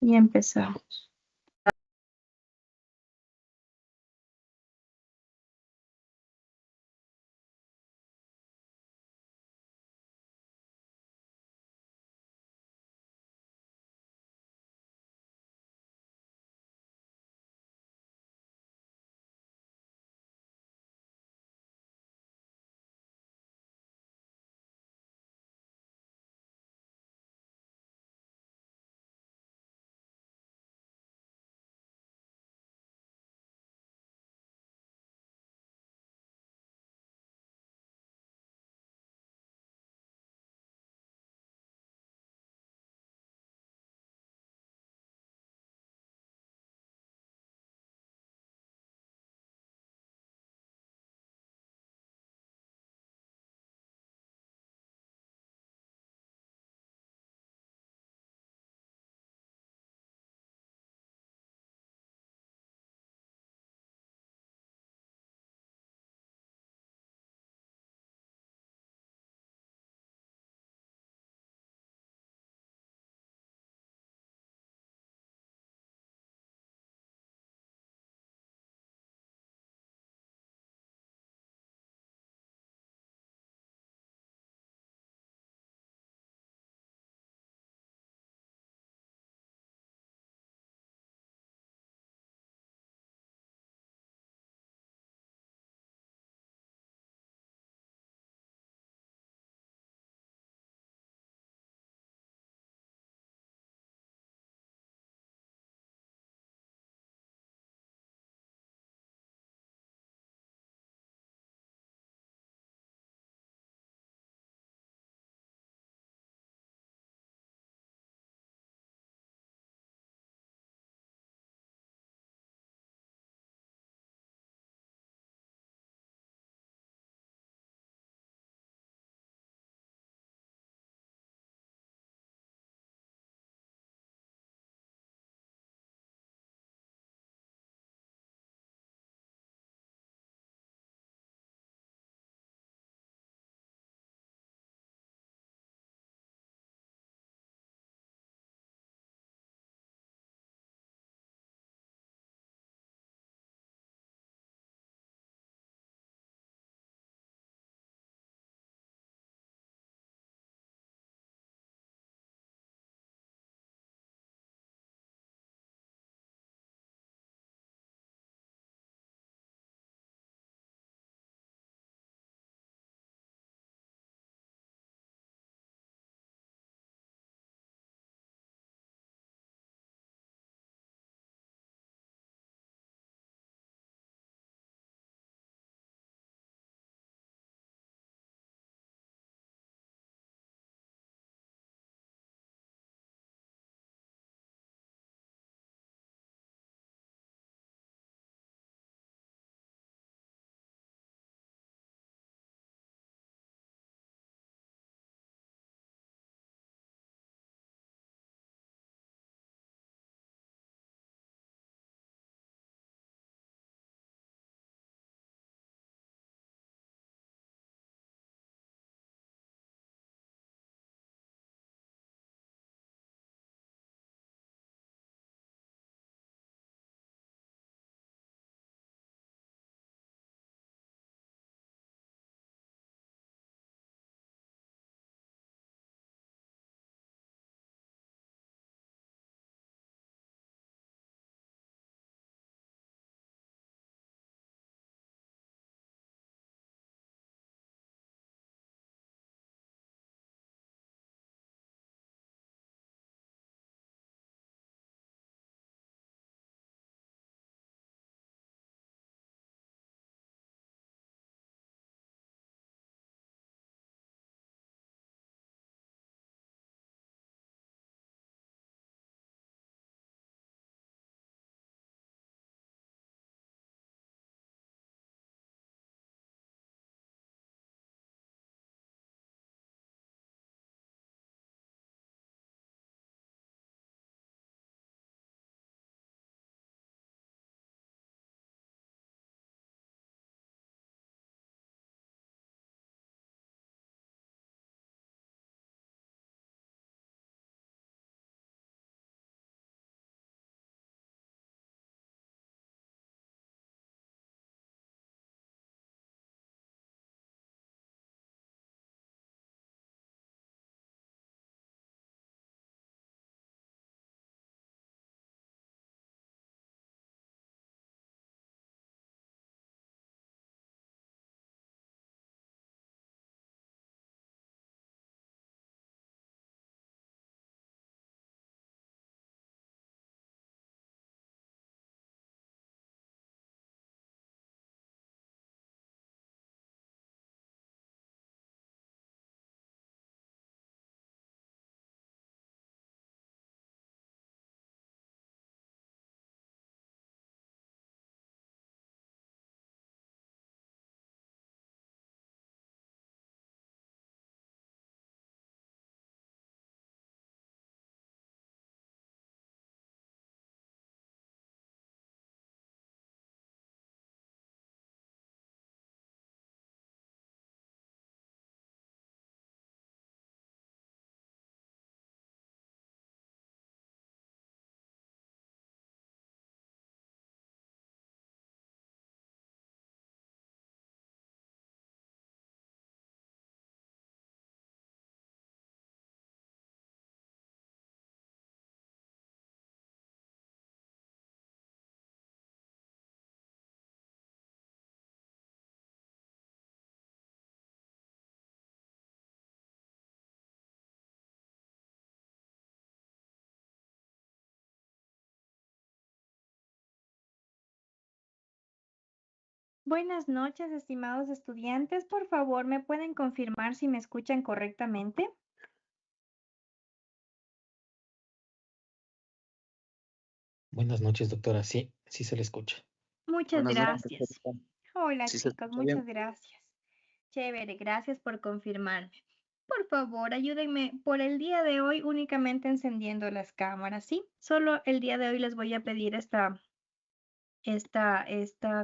Y empezamos. Buenas noches, estimados estudiantes. Por favor, ¿me pueden confirmar si me escuchan correctamente? Buenas noches, doctora. Sí, sí se le escucha. Muchas Buenas noches, gracias. Erika. Hola, ¿Sí se chicos, escucha muchas bien? gracias. Chévere, gracias por confirmarme. Por favor, ayúdenme por el día de hoy únicamente encendiendo las cámaras, ¿sí? Solo el día de hoy les voy a pedir esta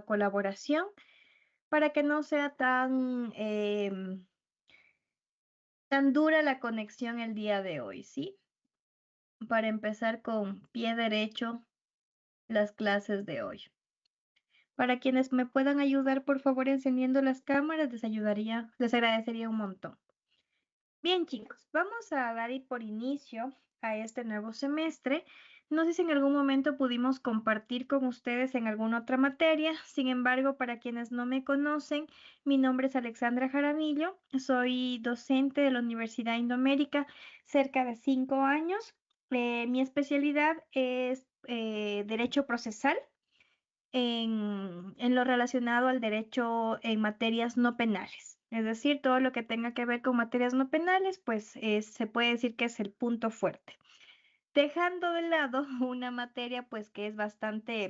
colaboración para que no sea tan dura la conexión el día de hoy, ¿sí? Para empezar con pie derecho las clases de hoy. Para quienes me puedan ayudar, por favor, encendiendo las cámaras, les agradecería un montón. Bien, chicos, vamos a dar por inicio a este nuevo semestre. No sé si en algún momento pudimos compartir con ustedes en alguna otra materia. Sin embargo, para quienes no me conocen, mi nombre es Alexandra Jaramillo. Soy docente de la Universidad Indoamérica cerca de 5 años. Mi especialidad es Derecho Procesal en lo relacionado al derecho en materias no penales. Es decir, todo lo que tenga que ver con materias no penales, pues se puede decir que es el punto fuerte. Dejando de lado una materia pues que es bastante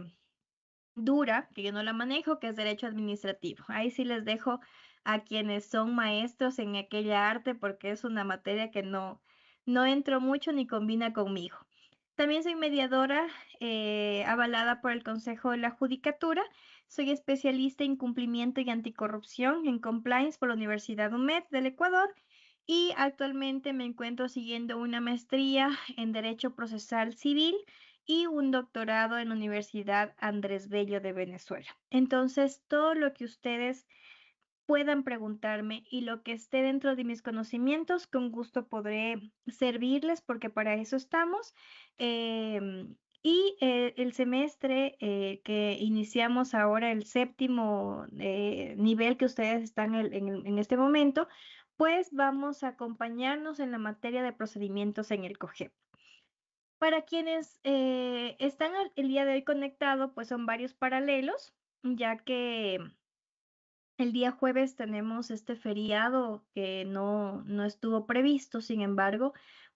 dura, que yo no la manejo, que es derecho administrativo. Ahí sí les dejo a quienes son maestros en aquella arte porque es una materia que no entro mucho ni combina conmigo. También soy mediadora avalada por el Consejo de la Judicatura. Soy especialista en cumplimiento y anticorrupción en compliance por la Universidad UMED del Ecuador y actualmente me encuentro siguiendo una maestría en Derecho Procesal Civil y un doctorado en la Universidad Andrés Bello de Venezuela. Entonces, todo lo que ustedes puedan preguntarme y lo que esté dentro de mis conocimientos, con gusto podré servirles porque para eso estamos. El semestre que iniciamos ahora, el séptimo nivel que ustedes están en este momento, pues vamos a acompañarnos en la materia de procedimientos en el COGEP. Para quienes están el día de hoy conectados, pues son varios paralelos, ya que el día jueves tenemos este feriado que no estuvo previsto, sin embargo,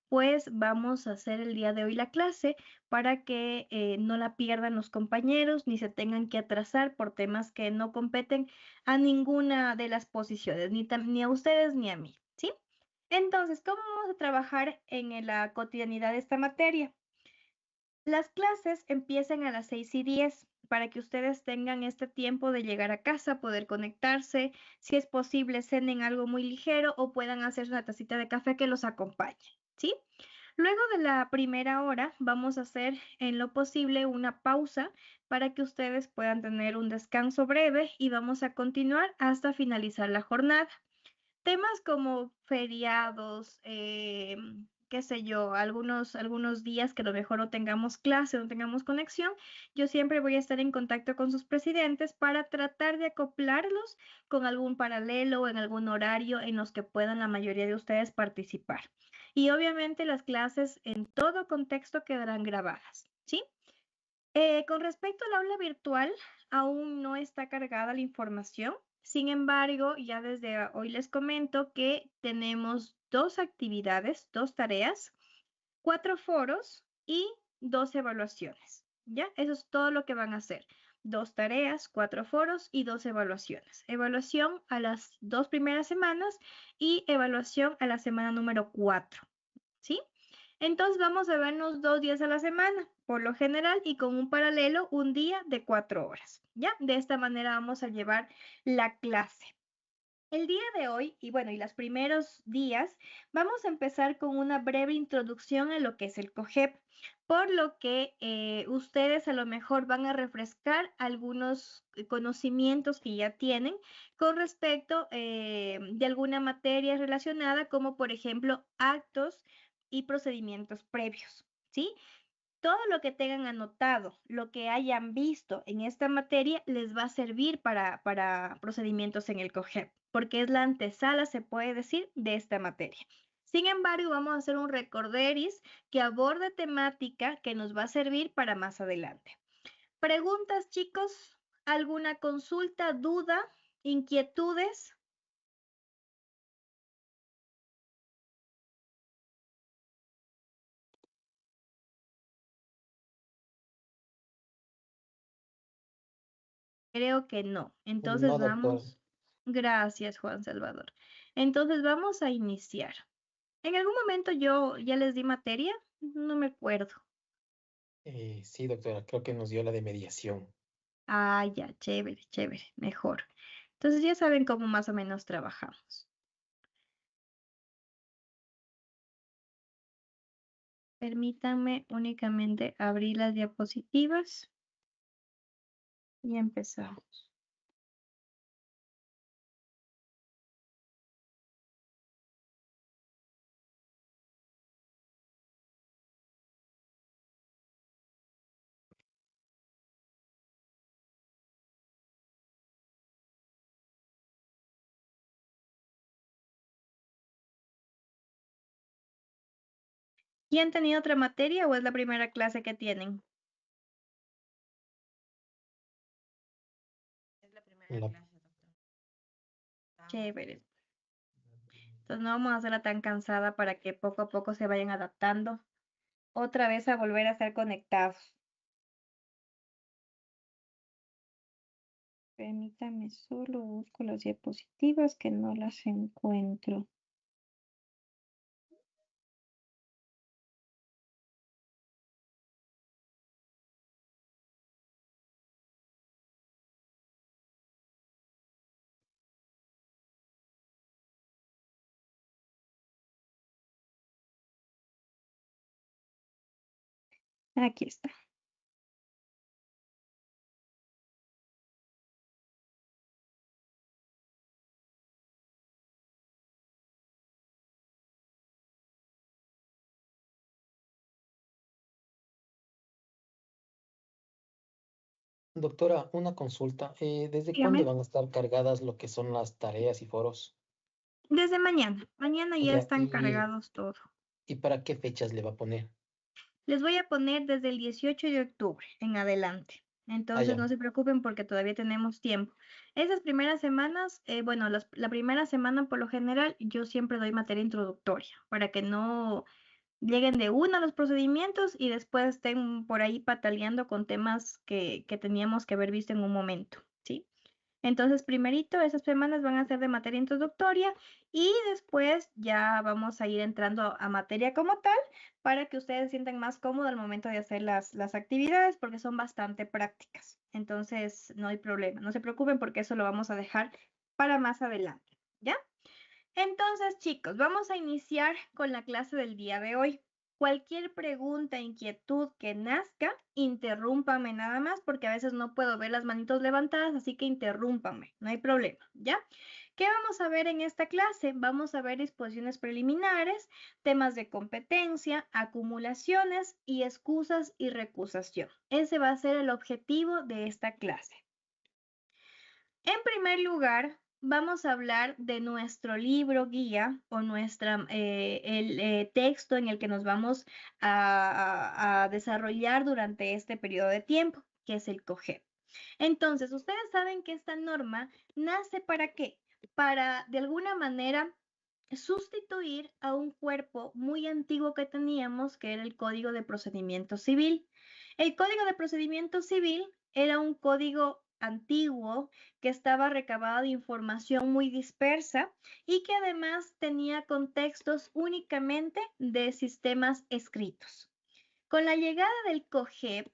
pues vamos a hacer el día de hoy la clase para que no la pierdan los compañeros ni se tengan que atrasar por temas que no competen a ninguna de las posiciones, ni a ustedes ni a mí, ¿sí? Entonces, ¿cómo vamos a trabajar en la cotidianidad de esta materia? Las clases empiezan a las 6:10 para que ustedes tengan este tiempo de llegar a casa, poder conectarse, si es posible, cenen algo muy ligero o puedan hacerse una tacita de café que los acompañe, ¿sí? Luego de la primera hora, vamos a hacer en lo posible una pausa para que ustedes puedan tener un descanso breve y vamos a continuar hasta finalizar la jornada. Temas como feriados, qué sé yo, algunos días que a lo mejor no tengamos clase, no tengamos conexión, yo siempre voy a estar en contacto con sus presidentes para tratar de acoplarlos con algún paralelo o en algún horario en los que puedan la mayoría de ustedes participar. Y obviamente las clases en todo contexto quedarán grabadas, ¿sí? Con respecto al aula virtual, aún no está cargada la información. Sin embargo, ya desde hoy les comento que tenemos 2 actividades, 2 tareas, 4 foros y 2 evaluaciones. ¿Ya? Eso es todo lo que van a hacer. 2 tareas, 4 foros y 2 evaluaciones. Evaluación a las 2 primeras semanas y evaluación a la semana número 4. ¿Sí? Entonces vamos a vernos 2 días a la semana, por lo general, y con un paralelo, un día de 4 horas. ¿Ya? De esta manera vamos a llevar la clase. El día de hoy, y bueno, y los primeros días, vamos a empezar con una breve introducción a lo que es el COGEP, por lo que ustedes a lo mejor van a refrescar algunos conocimientos que ya tienen con respecto de alguna materia relacionada, como por ejemplo actos y procedimientos previos, ¿sí? Todo lo que tengan anotado, lo que hayan visto en esta materia, les va a servir para procedimientos en el COGEP, porque es la antesala, se puede decir, de esta materia. Sin embargo, vamos a hacer un recorderis que aborde temática que nos va a servir para más adelante. Preguntas, chicos, ¿Alguna consulta, duda, inquietudes? Creo que no. Entonces No, doctor. vamos. Gracias, Juan Salvador. Entonces vamos a iniciar. En algún momento yo ya les di materia, no me acuerdo. Sí, doctora, creo que nos dio la de mediación. Ah, ya, chévere, chévere, mejor. Entonces ya saben cómo más o menos trabajamos. Permítanme únicamente abrir las diapositivas y empezamos. ¿Y han tenido otra materia o es la primera clase que tienen? Es la primera La- clase, doctor. Chévere. Entonces no vamos a hacerla tan cansada para que poco a poco se vayan adaptando. Otra vez a volver a estar conectados. Permítame, solo busco las diapositivas que no las encuentro. Aquí está. Doctora, una consulta. ¿Desde cuándo Dígame. van a estar cargadas lo que son las tareas y foros? Desde mañana. Mañana ya Ya, están cargados todo. ¿y para qué fechas le va a poner? Les voy a poner desde el 18 de octubre en adelante. Ah, Entonces ya. no se preocupen porque todavía tenemos tiempo. Esas primeras semanas, bueno, la primera semana por lo general yo siempre doy materia introductoria para que no lleguen de una a los procedimientos y después estén por ahí pataleando con temas que teníamos que haber visto en un momento, ¿sí? Entonces, primerito, esas semanas van a ser de materia introductoria y después ya vamos a ir entrando a materia como tal para que ustedes se sientan más cómodos al momento de hacer las actividades porque son bastante prácticas. Entonces, no hay problema, no se preocupen porque eso lo vamos a dejar para más adelante, ¿ya? Entonces, chicos, vamos a iniciar con la clase del día de hoy. Cualquier pregunta, inquietud que nazca, interrúmpame nada más porque a veces no puedo ver las manitos levantadas, así que interrúmpame, no hay problema, ¿ya? ¿Qué vamos a ver en esta clase? Vamos a ver disposiciones preliminares, temas de competencia, acumulaciones y excusas y recusación. Ese va a ser el objetivo de esta clase. En primer lugar, vamos a hablar de nuestro libro guía o el texto en el que nos vamos a desarrollar durante este periodo de tiempo, que es el COGEP. Entonces, ustedes saben que esta norma nace ¿para qué? Para, de alguna manera, sustituir a un cuerpo muy antiguo que teníamos, que era el Código de Procedimiento Civil. El Código de Procedimiento Civil era un código antiguo que estaba recabado de información muy dispersa y que además tenía contextos únicamente de sistemas escritos. Con la llegada del COGEP,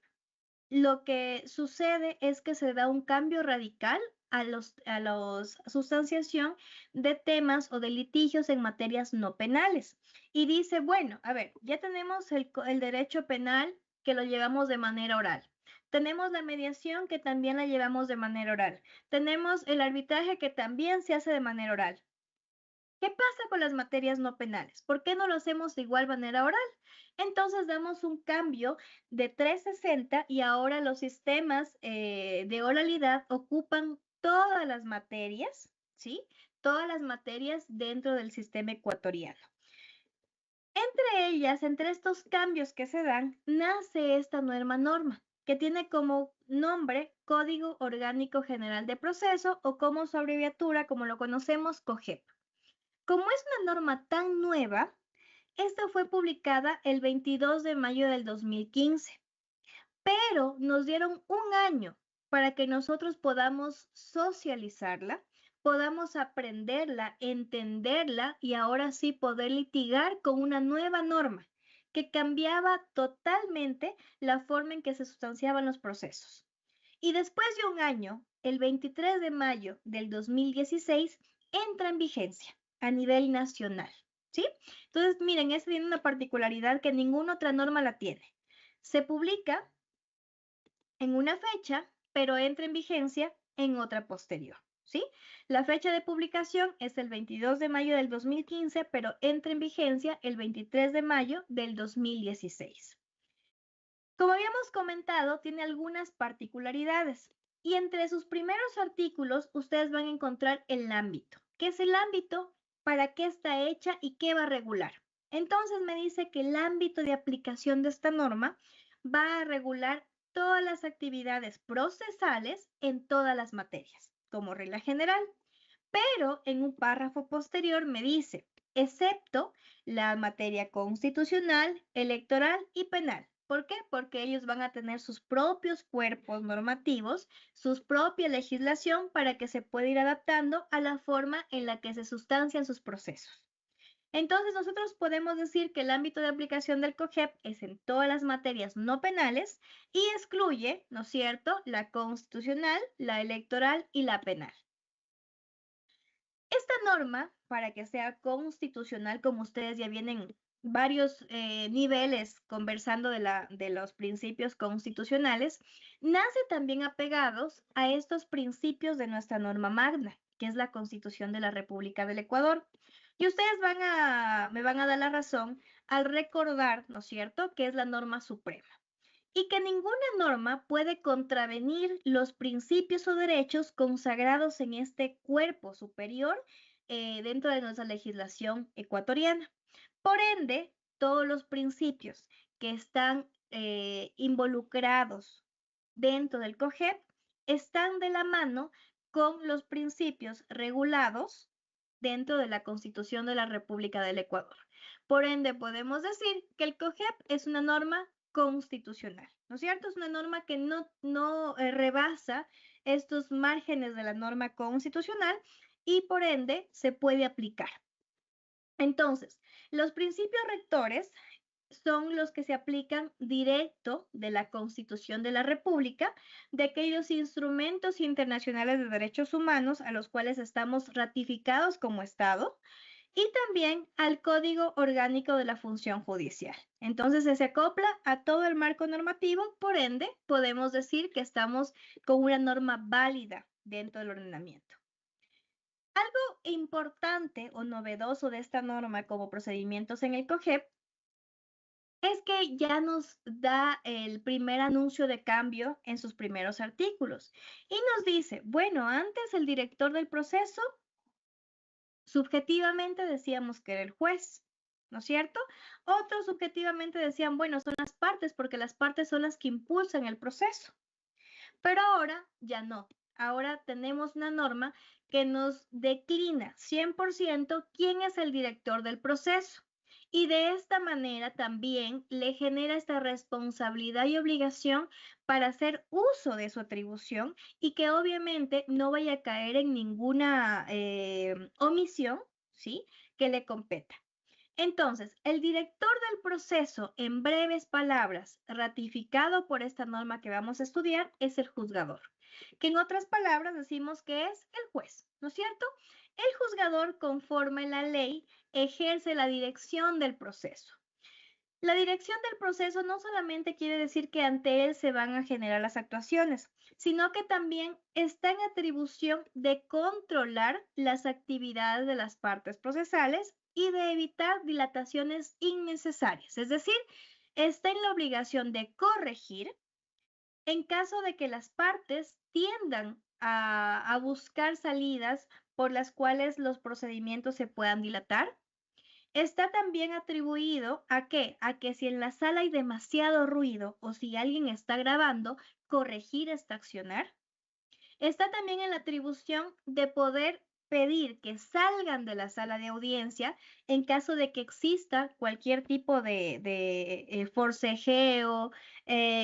lo que sucede es que se da un cambio radical a la sustanciación de temas o de litigios en materias no penales. Y dice, bueno, a ver, ya tenemos el derecho penal que lo llevamos de manera oral. Tenemos la mediación que también la llevamos de manera oral. Tenemos el arbitraje que también se hace de manera oral. ¿Qué pasa con las materias no penales? ¿Por qué no lo hacemos de igual manera oral? Entonces damos un cambio de 360 y ahora los sistemas de oralidad ocupan todas las materias, ¿sí? Todas las materias dentro del sistema ecuatoriano. Entre ellas, entre estos cambios que se dan, nace esta nueva norma que tiene como nombre Código Orgánico General de Proceso o como su abreviatura, como lo conocemos, COGEP. Como es una norma tan nueva, esta fue publicada el 22 de mayo del 2015, pero nos dieron un año para que nosotros podamos socializarla, podamos aprenderla, entenderla y ahora sí poder litigar con una nueva norma que cambiaba totalmente la forma en que se sustanciaban los procesos. Y después de un año, el 23 de mayo del 2016, entra en vigencia a nivel nacional, ¿sí? Entonces, miren, esta tiene una particularidad que ninguna otra norma la tiene. Se publica en una fecha, pero entra en vigencia en otra posterior, ¿sí? La fecha de publicación es el 22 de mayo del 2015, pero entra en vigencia el 23 de mayo del 2016. Como habíamos comentado, tiene algunas particularidades y entre sus primeros artículos ustedes van a encontrar el ámbito. ¿Qué es el ámbito? ¿Para qué está hecha y qué va a regular? Entonces me dice que el ámbito de aplicación de esta norma va a regular todas las actividades procesales en todas las materias, como regla general. Pero en un párrafo posterior me dice, excepto la materia constitucional, electoral y penal. ¿Por qué? Porque ellos van a tener sus propios cuerpos normativos, su propia legislación para que se pueda ir adaptando a la forma en la que se sustancian sus procesos. Entonces, nosotros podemos decir que el ámbito de aplicación del COGEP es en todas las materias no penales y excluye, ¿no es cierto?, la constitucional, la electoral y la penal. Esta norma, para que sea constitucional, como ustedes ya vienen varios niveles conversando de los principios constitucionales, nace también apegados a estos principios de nuestra norma magna, que es la Constitución de la República del Ecuador. Y ustedes me van a dar la razón al recordar, ¿no es cierto?, que es la norma suprema y que ninguna norma puede contravenir los principios o derechos consagrados en este cuerpo superior dentro de nuestra legislación ecuatoriana. Por ende, todos los principios que están involucrados dentro del COGEP están de la mano con los principios regulados dentro de la Constitución de la República del Ecuador. Por ende, podemos decir que el COGEP es una norma constitucional, ¿no es cierto? Es una norma que no rebasa estos márgenes de la norma constitucional y por ende se puede aplicar. Entonces, los principios rectores son los que se aplican directo de la Constitución de la República, de aquellos instrumentos internacionales de derechos humanos a los cuales estamos ratificados como Estado y también al Código Orgánico de la Función Judicial. Entonces se acopla a todo el marco normativo, por ende podemos decir que estamos con una norma válida dentro del ordenamiento. Algo importante o novedoso de esta norma como procedimientos en el COGEP es que ya nos da el primer anuncio de cambio en sus primeros artículos y nos dice, bueno, antes el director del proceso subjetivamente decíamos que era el juez, ¿no es cierto? Otros subjetivamente decían, bueno, son las partes porque las partes son las que impulsan el proceso. Pero ahora ya no. Ahora tenemos una norma que nos declina 100% quién es el director del proceso. Y de esta manera también le genera esta responsabilidad y obligación para hacer uso de su atribución y que obviamente no vaya a caer en ninguna omisión, ¿sí?, que le competa. Entonces, el director del proceso, en breves palabras, ratificado por esta norma que vamos a estudiar, es el juzgador, que en otras palabras decimos que es el juez, ¿no es cierto? El juzgador, conforme la ley, ejerce la dirección del proceso. La dirección del proceso no solamente quiere decir que ante él se van a generar las actuaciones, sino que también está en atribución de controlar las actividades de las partes procesales y de evitar dilataciones innecesarias. Es decir, está en la obligación de corregir en caso de que las partes tiendan a buscar salidas por las cuales los procedimientos se puedan dilatar, está también atribuido ¿a qué? A que si en la sala hay demasiado ruido o si alguien está grabando, corregir este accionar. Está también en la atribución de poder pedir que salgan de la sala de audiencia en caso de que exista cualquier tipo de forcejeo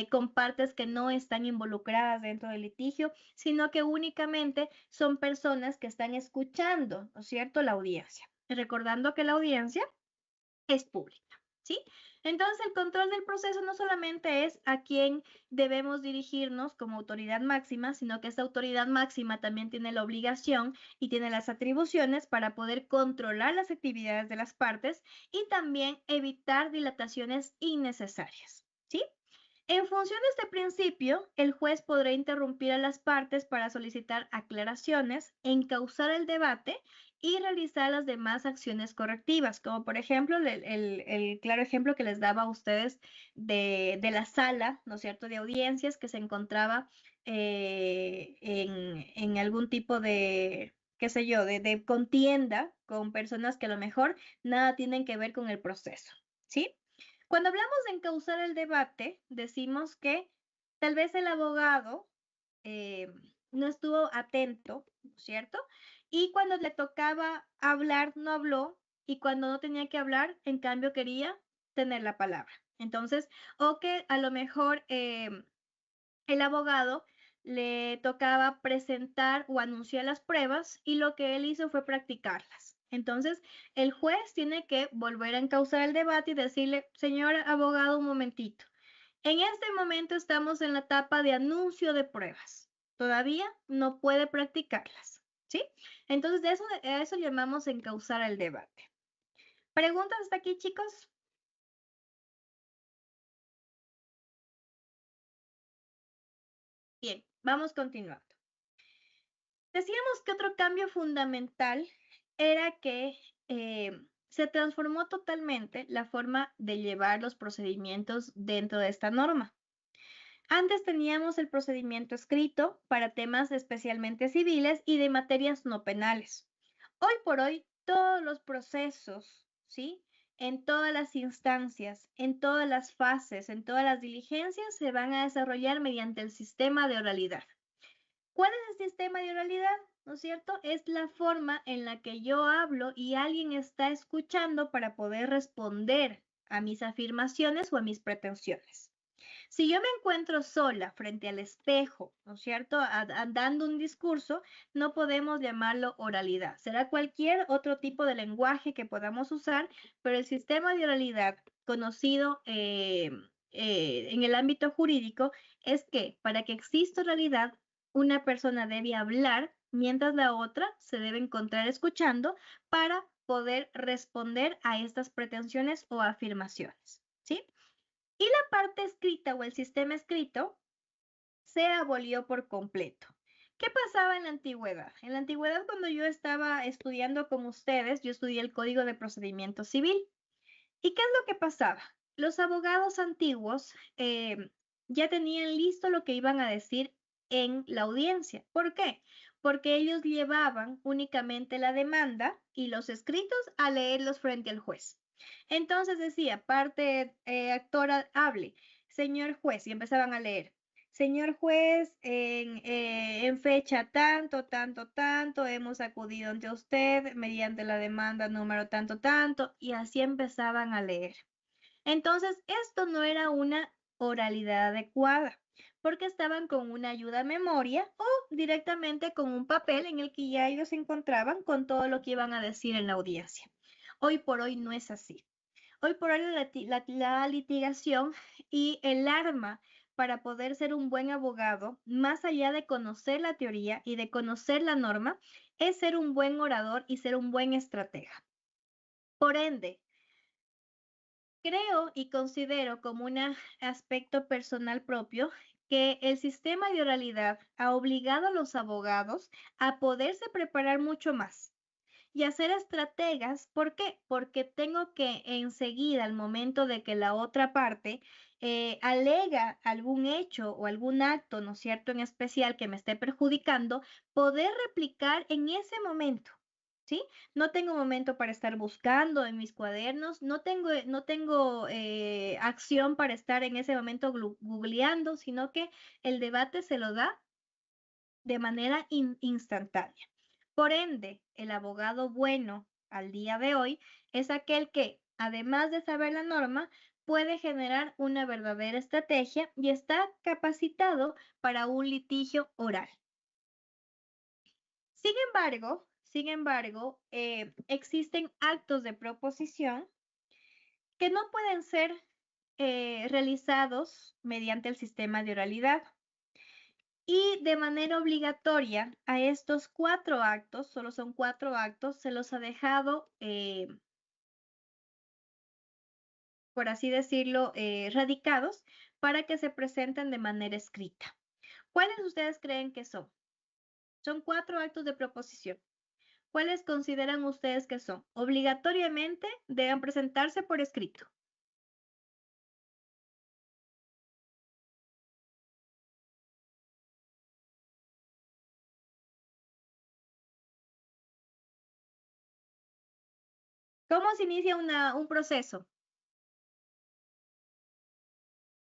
con partes que no están involucradas dentro del litigio, sino que únicamente son personas que están escuchando, ¿no es cierto?, la audiencia. Recordando que la audiencia es pública, ¿sí? Entonces, el control del proceso no solamente es a quién debemos dirigirnos como autoridad máxima, sino que esta autoridad máxima también tiene la obligación y tiene las atribuciones para poder controlar las actividades de las partes y también evitar dilataciones innecesarias, ¿sí? En función de este principio, el juez podrá interrumpir a las partes para solicitar aclaraciones, encauzar el debate y realizar las demás acciones correctivas, como por ejemplo el claro ejemplo que les daba a ustedes de la sala, ¿no es cierto?, de audiencias que se encontraba en algún tipo de, qué sé yo, de contienda con personas que a lo mejor nada tienen que ver con el proceso, ¿sí? Cuando hablamos de encauzar el debate, decimos que tal vez el abogado eh, no estuvo atento, ¿no es cierto? Y cuando le tocaba hablar, no habló, y cuando no tenía que hablar, en cambio quería tener la palabra. Entonces, o que a lo mejor el abogado le tocaba presentar o anunciar las pruebas y lo que él hizo fue practicarlas. Entonces, el juez tiene que volver a encauzar el debate y decirle, señor abogado, un momentito. En este momento estamos en la etapa de anuncio de pruebas. Todavía no puede practicarlas, ¿sí? Entonces, a eso llamamos encauzar el debate. ¿Preguntas hasta aquí, chicos? Bien, vamos continuando. Decíamos que otro cambio fundamental era que se transformó totalmente la forma de llevar los procedimientos dentro de esta norma. Antes teníamos el procedimiento escrito para temas especialmente civiles y de materias no penales. Hoy por hoy, todos los procesos, ¿sí? En todas las instancias, en todas las fases, en todas las diligencias, se van a desarrollar mediante el sistema de oralidad. ¿Cuál es el sistema de oralidad? ¿No es cierto? Es la forma en la que yo hablo y alguien está escuchando para poder responder a mis afirmaciones o a mis pretensiones. Si yo me encuentro sola frente al espejo, ¿no es cierto?, dando un discurso, no podemos llamarlo oralidad. Será cualquier otro tipo de lenguaje que podamos usar, pero el sistema de oralidad conocido en el ámbito jurídico es que para que exista oralidad, una persona debe hablar mientras la otra se debe encontrar escuchando para poder responder a estas pretensiones o afirmaciones, ¿sí? Y la parte escrita o el sistema escrito se abolió por completo. ¿Qué pasaba en la antigüedad? En la antigüedad, cuando yo estaba estudiando con ustedes, yo estudié el Código de Procedimiento Civil. ¿Y qué es lo que pasaba? Los abogados antiguos ya tenían listo lo que iban a decir en la audiencia. ¿Por qué? Porque ellos llevaban únicamente la demanda y los escritos a leerlos frente al juez. Entonces decía, parte actora, hable, señor juez, y empezaban a leer. Señor juez, en fecha tanto, tanto, tanto, hemos acudido ante usted mediante la demanda número tanto, tanto, y así empezaban a leer. Entonces, esto no era una oralidad adecuada, porque estaban con una ayuda a memoria o directamente con un papel en el que ya ellos se encontraban con todo lo que iban a decir en la audiencia. Hoy por hoy no es así. Hoy por hoy la litigación y el arma para poder ser un buen abogado, más allá de conocer la teoría y de conocer la norma, es ser un buen orador y ser un buen estratega. Por ende, creo y considero como un aspecto personal propio que el sistema de oralidad ha obligado a los abogados a poderse preparar mucho más y hacer estrategas. ¿Por qué? Porque tengo que enseguida, al momento de que la otra parte alega algún hecho o algún acto, ¿no es cierto?, en especial que me esté perjudicando, poder replicar en ese momento. ¿sí? No tengo momento para estar buscando en mis cuadernos, no tengo acción para estar en ese momento googleando, sino que el debate se lo da de manera instantánea. Por ende, el abogado bueno al día de hoy es aquel que, además de saber la norma, puede generar una verdadera estrategia y está capacitado para un litigio oral. Sin embargo, existen actos de proposición que no pueden ser realizados mediante el sistema de oralidad. Y de manera obligatoria a estos 4 actos, solo son 4 actos, se los ha dejado, por así decirlo, radicados para que se presenten de manera escrita. ¿Cuáles ustedes creen que son? Son 4 actos de proposición. ¿Cuáles consideran ustedes que son? Obligatoriamente deben presentarse por escrito. ¿Cómo se inicia un proceso?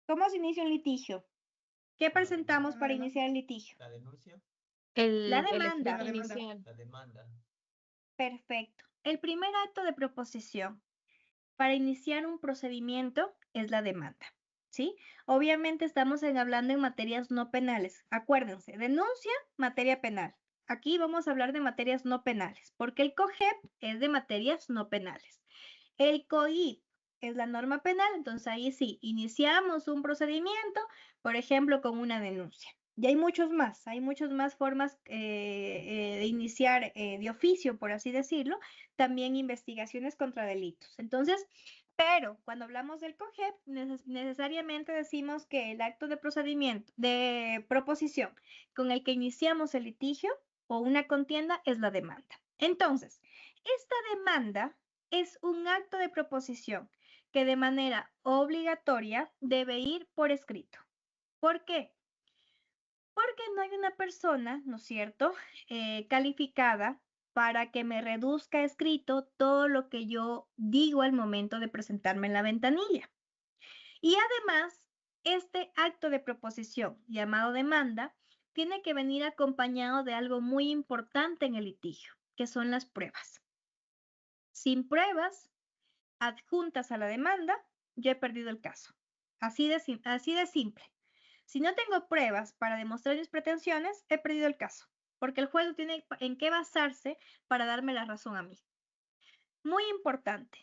¿Cómo se inicia un litigio? ¿Qué presentamos para iniciar el litigio? La denuncia. La El demanda. escrito inicial. La demanda. Perfecto. El primer acto de proposición para iniciar un procedimiento es la demanda, ¿sí? Obviamente estamos hablando en materias no penales. Acuérdense, denuncia, materia penal. Aquí vamos a hablar de materias no penales, porque el COGEP es de materias no penales. El COIP es la norma penal, entonces ahí sí, iniciamos un procedimiento, por ejemplo, con una denuncia. Y hay muchas más formas de iniciar de oficio, por así decirlo, también investigaciones contra delitos. Entonces, pero cuando hablamos del COGEP, necesariamente decimos que el acto de procedimiento, de proposición con el que iniciamos el litigio o una contienda es la demanda. Entonces, esta demanda es un acto de proposición que de manera obligatoria debe ir por escrito. ¿Por qué? Porque no hay una persona, ¿no es cierto?, calificada para que me reduzca escrito todo lo que yo digo al momento de presentarme en la ventanilla. Y además, este acto de proposición llamado demanda tiene que venir acompañado de algo muy importante en el litigio, que son las pruebas. Sin pruebas adjuntas a la demanda, yo he perdido el caso. Así de simple. Si no tengo pruebas para demostrar mis pretensiones, he perdido el caso, porque el juez no tiene en qué basarse para darme la razón a mí. Muy importante,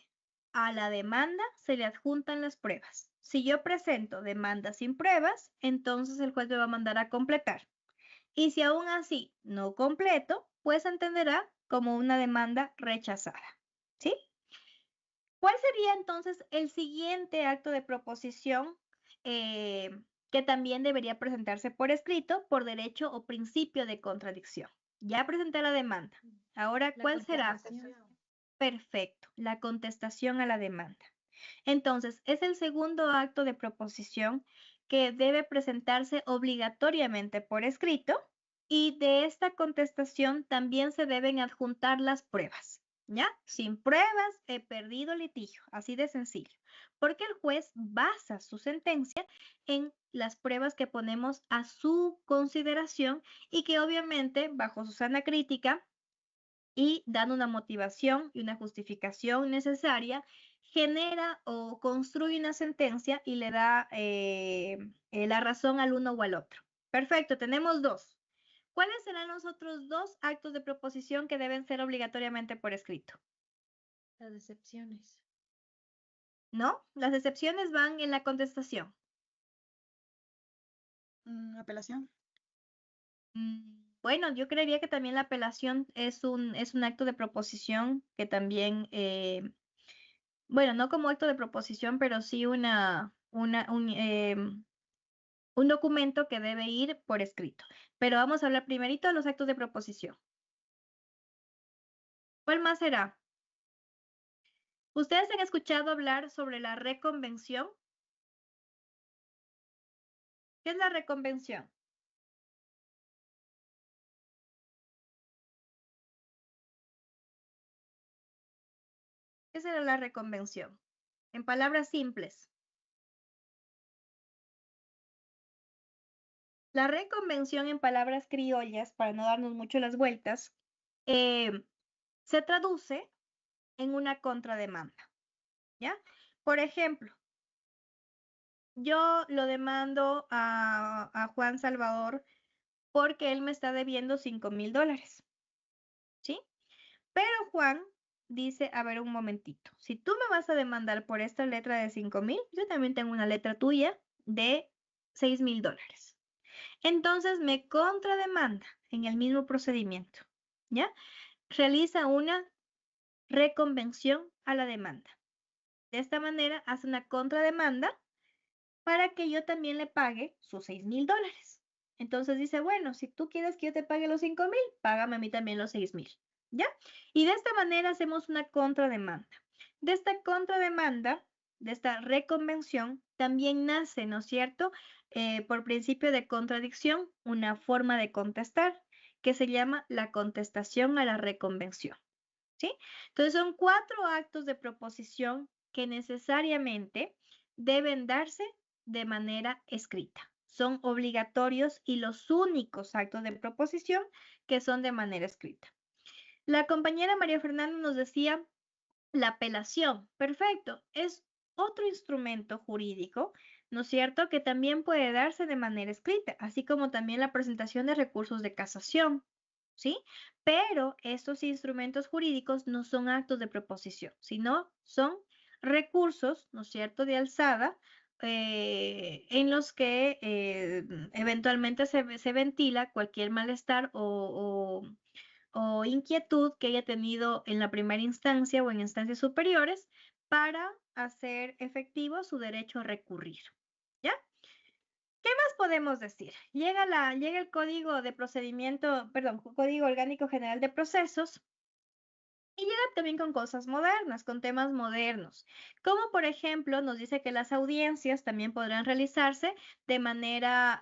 a la demanda se le adjuntan las pruebas. Si yo presento demanda sin pruebas, entonces el juez me va a mandar a completar. Y si aún así no completo, pues entenderá como una demanda rechazada. ¿Sí? ¿Cuál sería entonces el siguiente acto de proposición que también debería presentarse por escrito por derecho o principio de contradicción? Ya presenté la demanda. Ahora, ¿cuál será? Perfecto, la contestación a la demanda. Entonces, es el segundo acto de proposición que debe presentarse obligatoriamente por escrito y de esta contestación también se deben adjuntar las pruebas. ¿Ya? Sin pruebas he perdido el litigio, así de sencillo, porque el juez basa su sentencia en las pruebas que ponemos a su consideración y que obviamente bajo su sana crítica y dando una motivación y una justificación necesaria, genera o construye una sentencia y le da la razón al uno o al otro. Perfecto, tenemos dos. ¿Cuáles serán los otros 2 actos de proposición que deben ser obligatoriamente por escrito? Las excepciones. ¿No? Las excepciones van en la contestación. Apelación. Bueno, yo creería que también la apelación es un acto de proposición que también, bueno, no como acto de proposición, pero sí un documento que debe ir por escrito. Pero vamos a hablar primerito de los actos de proposición. ¿Cuál más será? ¿Ustedes han escuchado hablar sobre la reconvención? ¿Qué es la reconvención? ¿Qué será la reconvención? En palabras simples. La reconvención en palabras criollas, para no darnos mucho las vueltas, se traduce en una contrademanda, ¿ya? Por ejemplo, yo lo demando a Juan Salvador porque él me está debiendo $5,000, ¿sí? Pero Juan dice, a ver un momentito, si tú me vas a demandar por esta letra de 5,000, yo también tengo una letra tuya de $6,000. Entonces me contrademanda en el mismo procedimiento, ¿ya? Realiza una reconvención a la demanda. De esta manera hace una contrademanda para que yo también le pague sus $6,000. Entonces dice, bueno, si tú quieres que yo te pague los 5,000, págame a mí también los 6,000, ¿ya? Y de esta manera hacemos una contrademanda. De esta contrademanda, de esta reconvención, también nace, ¿no es cierto? Por principio de contradicción, una forma de contestar que se llama la contestación a la reconvención, ¿sí? Entonces son 4 actos de proposición que necesariamente deben darse de manera escrita. Son obligatorios y los únicos actos de proposición que son de manera escrita. La compañera María Fernanda nos decía la apelación. Perfecto, es otro instrumento jurídico, ¿no es cierto?, que también puede darse de manera escrita, así como también la presentación de recursos de casación, ¿sí? Pero estos instrumentos jurídicos no son actos de proposición, sino son recursos, ¿no es cierto?, de alzada, en los que eventualmente se ventila cualquier malestar o inquietud que haya tenido en la primera instancia o en instancias superiores para hacer efectivo su derecho a recurrir, ¿ya? ¿Qué más podemos decir? Llega el Código de Procedimiento, perdón, Código Orgánico General de Procesos, y llega también con cosas modernas, con temas modernos, como por ejemplo nos dice que las audiencias también podrán realizarse de manera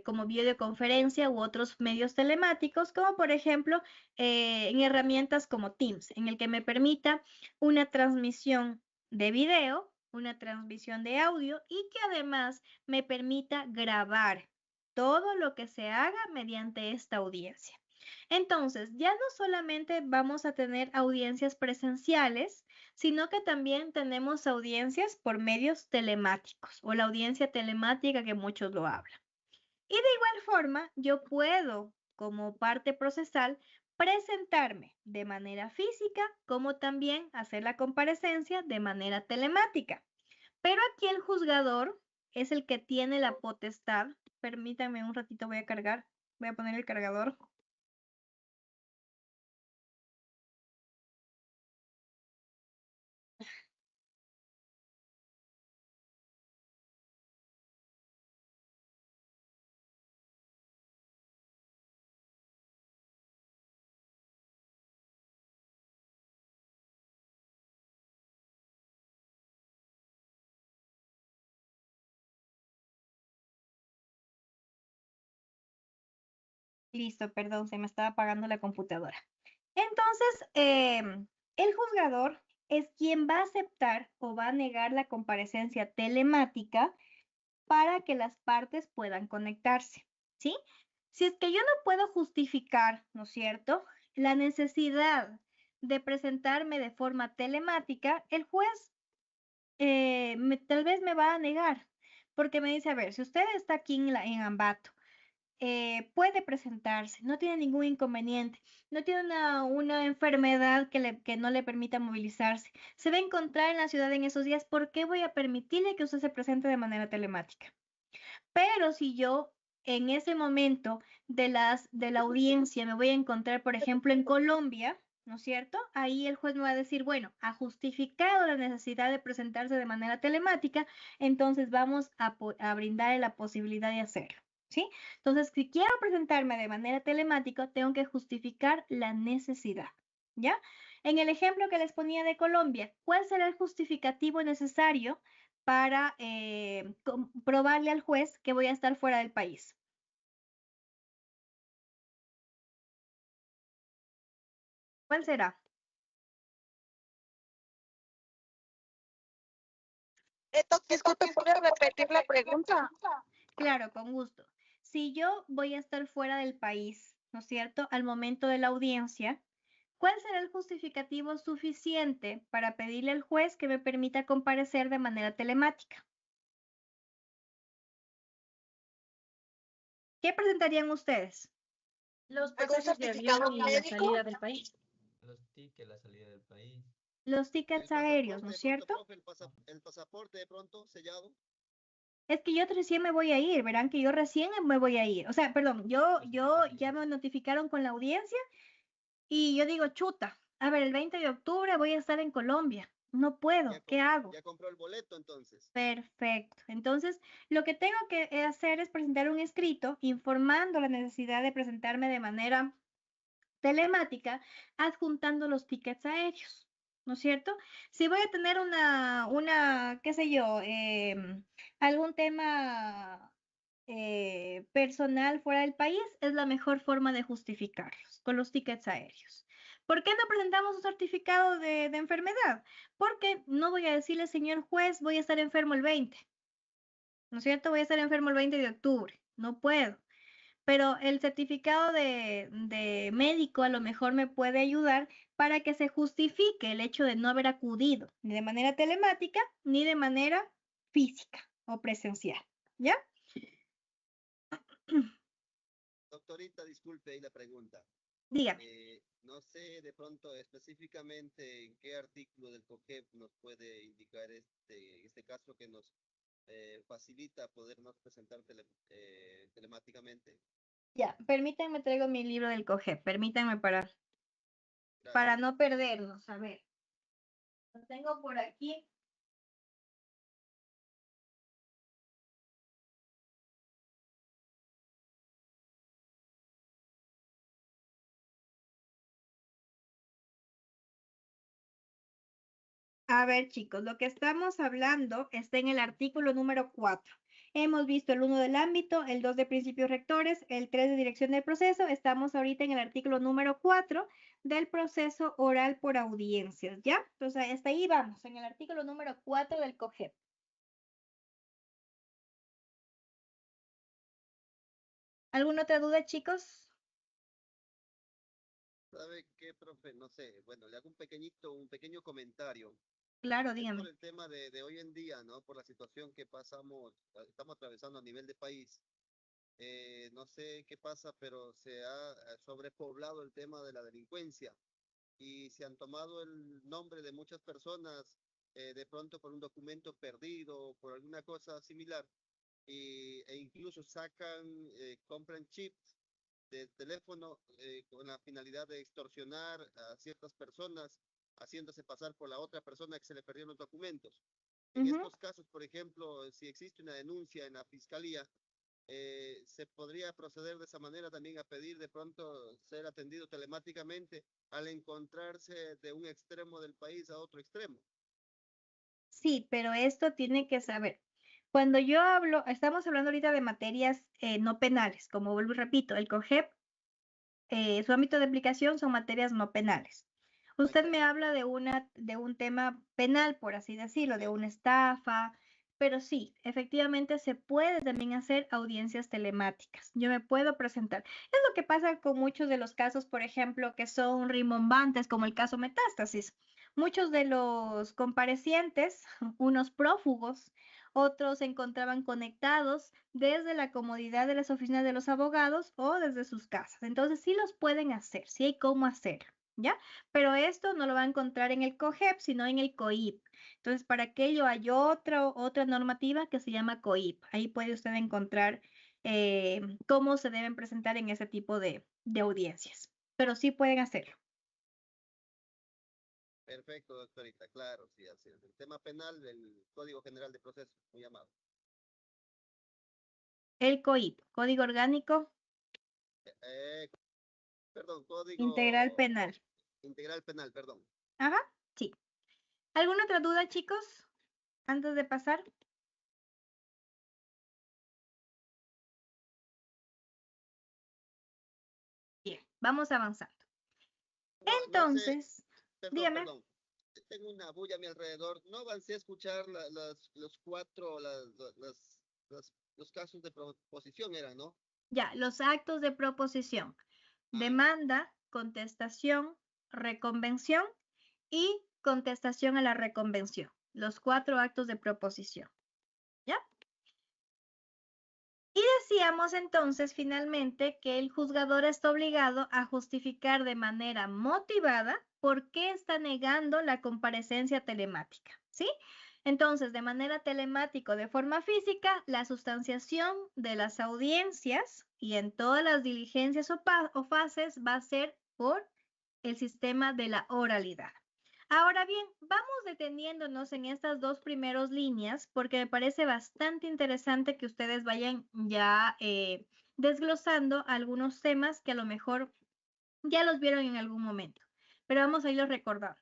como videoconferencia u otros medios telemáticos, como por ejemplo en herramientas como Teams, en el que me permita una transmisión de video, una transmisión de audio y que además me permita grabar todo lo que se haga mediante esta audiencia. Entonces, ya no solamente vamos a tener audiencias presenciales, sino que también tenemos audiencias por medios telemáticos o la audiencia telemática que muchos lo hablan. Y de igual forma, yo puedo, como parte procesal, presentarme de manera física, como también hacer la comparecencia de manera telemática. Pero aquí el juzgador es el que tiene la potestad. Permítanme un ratito, voy a poner el cargador. Listo, perdón, se me estaba apagando la computadora. Entonces, el juzgador es quien va a aceptar o va a negar la comparecencia telemática para que las partes puedan conectarse, ¿sí? Si es que yo no puedo justificar, ¿no es cierto?, la necesidad de presentarme de forma telemática, el juez tal vez me va a negar, porque me dice, a ver, si usted está aquí en Ambato, puede presentarse, no tiene ningún inconveniente, no tiene una enfermedad que no le permita movilizarse, se va a encontrar en la ciudad en esos días, ¿por qué voy a permitirle que usted se presente de manera telemática? Pero si yo en ese momento de la audiencia me voy a encontrar, por ejemplo, en Colombia, ¿no es cierto? Ahí el juez me va a decir, bueno, ha justificado la necesidad de presentarse de manera telemática, entonces vamos a brindarle la posibilidad de hacerlo, ¿sí? Entonces, si quiero presentarme de manera telemática, tengo que justificar la necesidad, ¿ya? En el ejemplo que les ponía de Colombia, ¿cuál será el justificativo necesario para probarle al juez que voy a estar fuera del país? ¿Cuál será? Disculpe, ¿puede repetir la pregunta? Claro, con gusto. Si yo voy a estar fuera del país, ¿no es cierto?, al momento de la audiencia, ¿cuál será el justificativo suficiente para pedirle al juez que me permita comparecer de manera telemática? ¿Qué presentarían ustedes? Los ¿Algún pasajes de certificado avión y la médico? salida del país. Los tickets, la salida del país. Los tickets aéreos, ¿no es cierto? Profe, el pasaporte de pronto sellado. Es que yo recién me voy a ir, verán que yo recién me voy a ir. O sea, perdón, yo ya me notificaron con la audiencia y yo digo, chuta, a ver, el 20 de octubre voy a estar en Colombia. No puedo, ¿qué hago? Ya compró el boleto entonces. Perfecto. Entonces, lo que tengo que hacer es presentar un escrito informando la necesidad de presentarme de manera telemática, adjuntando los tickets aéreos, ¿no es cierto? Si voy a tener qué sé yo, algún tema personal fuera del país, es la mejor forma de justificarlos, con los tickets aéreos. ¿Por qué no presentamos un certificado de enfermedad? Porque no voy a decirle, señor juez, voy a estar enfermo el 20, ¿no es cierto? Voy a estar enfermo el 20 de octubre, no puedo. Pero el certificado de médico a lo mejor me puede ayudar para que se justifique el hecho de no haber acudido ni de manera telemática ni de manera física o presencial. ¿Ya? Doctorita, disculpe ahí la pregunta. Dígame. No sé de pronto específicamente en qué artículo del COGEP nos puede indicar este caso que nos facilita podernos presentar telemáticamente. Ya, permítanme, traigo mi libro del COGEP, permítanme para Gracias. no perdernos. A ver, lo tengo por aquí. A ver, chicos, lo que estamos hablando está en el artículo número 4. Hemos visto el 1 del ámbito, el 2 de principios rectores, el 3 de dirección del proceso. Estamos ahorita en el artículo número 4 del proceso oral por audiencias, ¿ya? Entonces, hasta ahí vamos, en el artículo número 4 del COGEP. ¿Alguna otra duda, chicos? ¿Sabe qué, profe? No sé, bueno, le hago un pequeño comentario. Claro, Es dígame. por el tema de hoy en día, ¿no? Por la situación que estamos atravesando a nivel de país. No sé qué pasa, pero se ha sobrepoblado el tema de la delincuencia y se han tomado el nombre de muchas personas de pronto por un documento perdido, por alguna cosa similar, e incluso compran chips de teléfono con la finalidad de extorsionar a ciertas personas, haciéndose pasar por la otra persona que se le perdieron los documentos. En estos casos, por ejemplo, si existe una denuncia en la fiscalía, se podría proceder de esa manera también a pedir de pronto ser atendido telemáticamente al encontrarse de un extremo del país a otro extremo. Sí, pero esto tiene que saber. Cuando yo hablo, estamos hablando ahorita de materias no penales, como vuelvo y repito, el COGEP, su ámbito de aplicación son materias no penales. Usted me habla de un tema penal, por así decirlo, de una estafa, pero sí, efectivamente se puede también hacer audiencias telemáticas. Yo me puedo presentar. Es lo que pasa con muchos de los casos, por ejemplo, que son rimbombantes, como el caso Metástasis. Muchos de los comparecientes, unos prófugos, otros se encontraban conectados desde la comodidad de las oficinas de los abogados o desde sus casas. Entonces sí los pueden hacer, sí hay cómo hacerlo, ¿ya? Pero esto no lo va a encontrar en el COGEP, sino en el COIP. Entonces, para aquello hay otra normativa que se llama COIP. Ahí puede usted encontrar cómo se deben presentar en ese tipo de audiencias. Pero sí pueden hacerlo. Perfecto, doctorita, claro, sí, así es. El tema penal del Código General de Procesos, muy amado. El COIP, Código Orgánico Eh, perdón, Integral Código Penal. Integral Penal, perdón. Ajá, sí. ¿Alguna otra duda, chicos? Antes de pasar. Bien, vamos avanzando. No, no sé, Entonces, dígame. perdón. tengo una bulla a mi alrededor. No avancé a escuchar los casos de proposición, era, ¿no? Ya, los actos de proposición. Ah, Demanda, contestación, reconvención y contestación a la reconvención. Los 4 actos de proposición. ¿Ya? Y decíamos entonces finalmente que el juzgador está obligado a justificar de manera motivada por qué está negando la comparecencia telemática, ¿sí? Entonces, de manera telemática o de forma física, la sustanciación de las audiencias y en todas las diligencias o fases va a ser por el sistema de la oralidad. Ahora bien, vamos deteniéndonos en estas 2 primeras líneas porque me parece bastante interesante que ustedes vayan ya desglosando algunos temas que a lo mejor ya los vieron en algún momento, pero vamos a irlos recordando.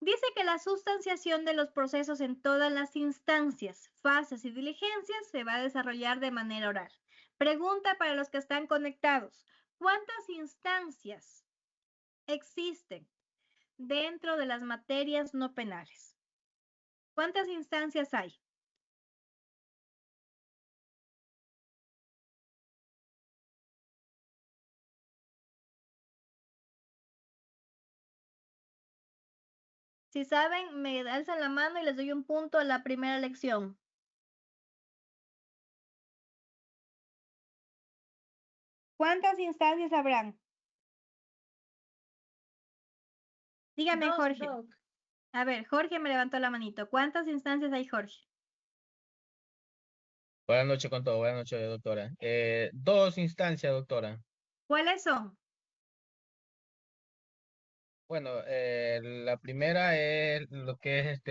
Dice que la sustanciación de los procesos en todas las instancias, fases y diligencias se va a desarrollar de manera oral. Pregunta para los que están conectados. ¿Cuántas instancias existen dentro de las materias no penales? ¿Cuántas instancias hay? Si saben, me alzan la mano y les doy un punto a la primera lección. ¿Cuántas instancias habrán? Dígame, Dos, Jorge. doc. A ver, Jorge me levantó la manito. ¿Cuántas instancias hay, Jorge? Buenas noches con todo, buenas noches, doctora. 2 instancias, doctora. ¿Cuáles son? Bueno, la primera es lo que es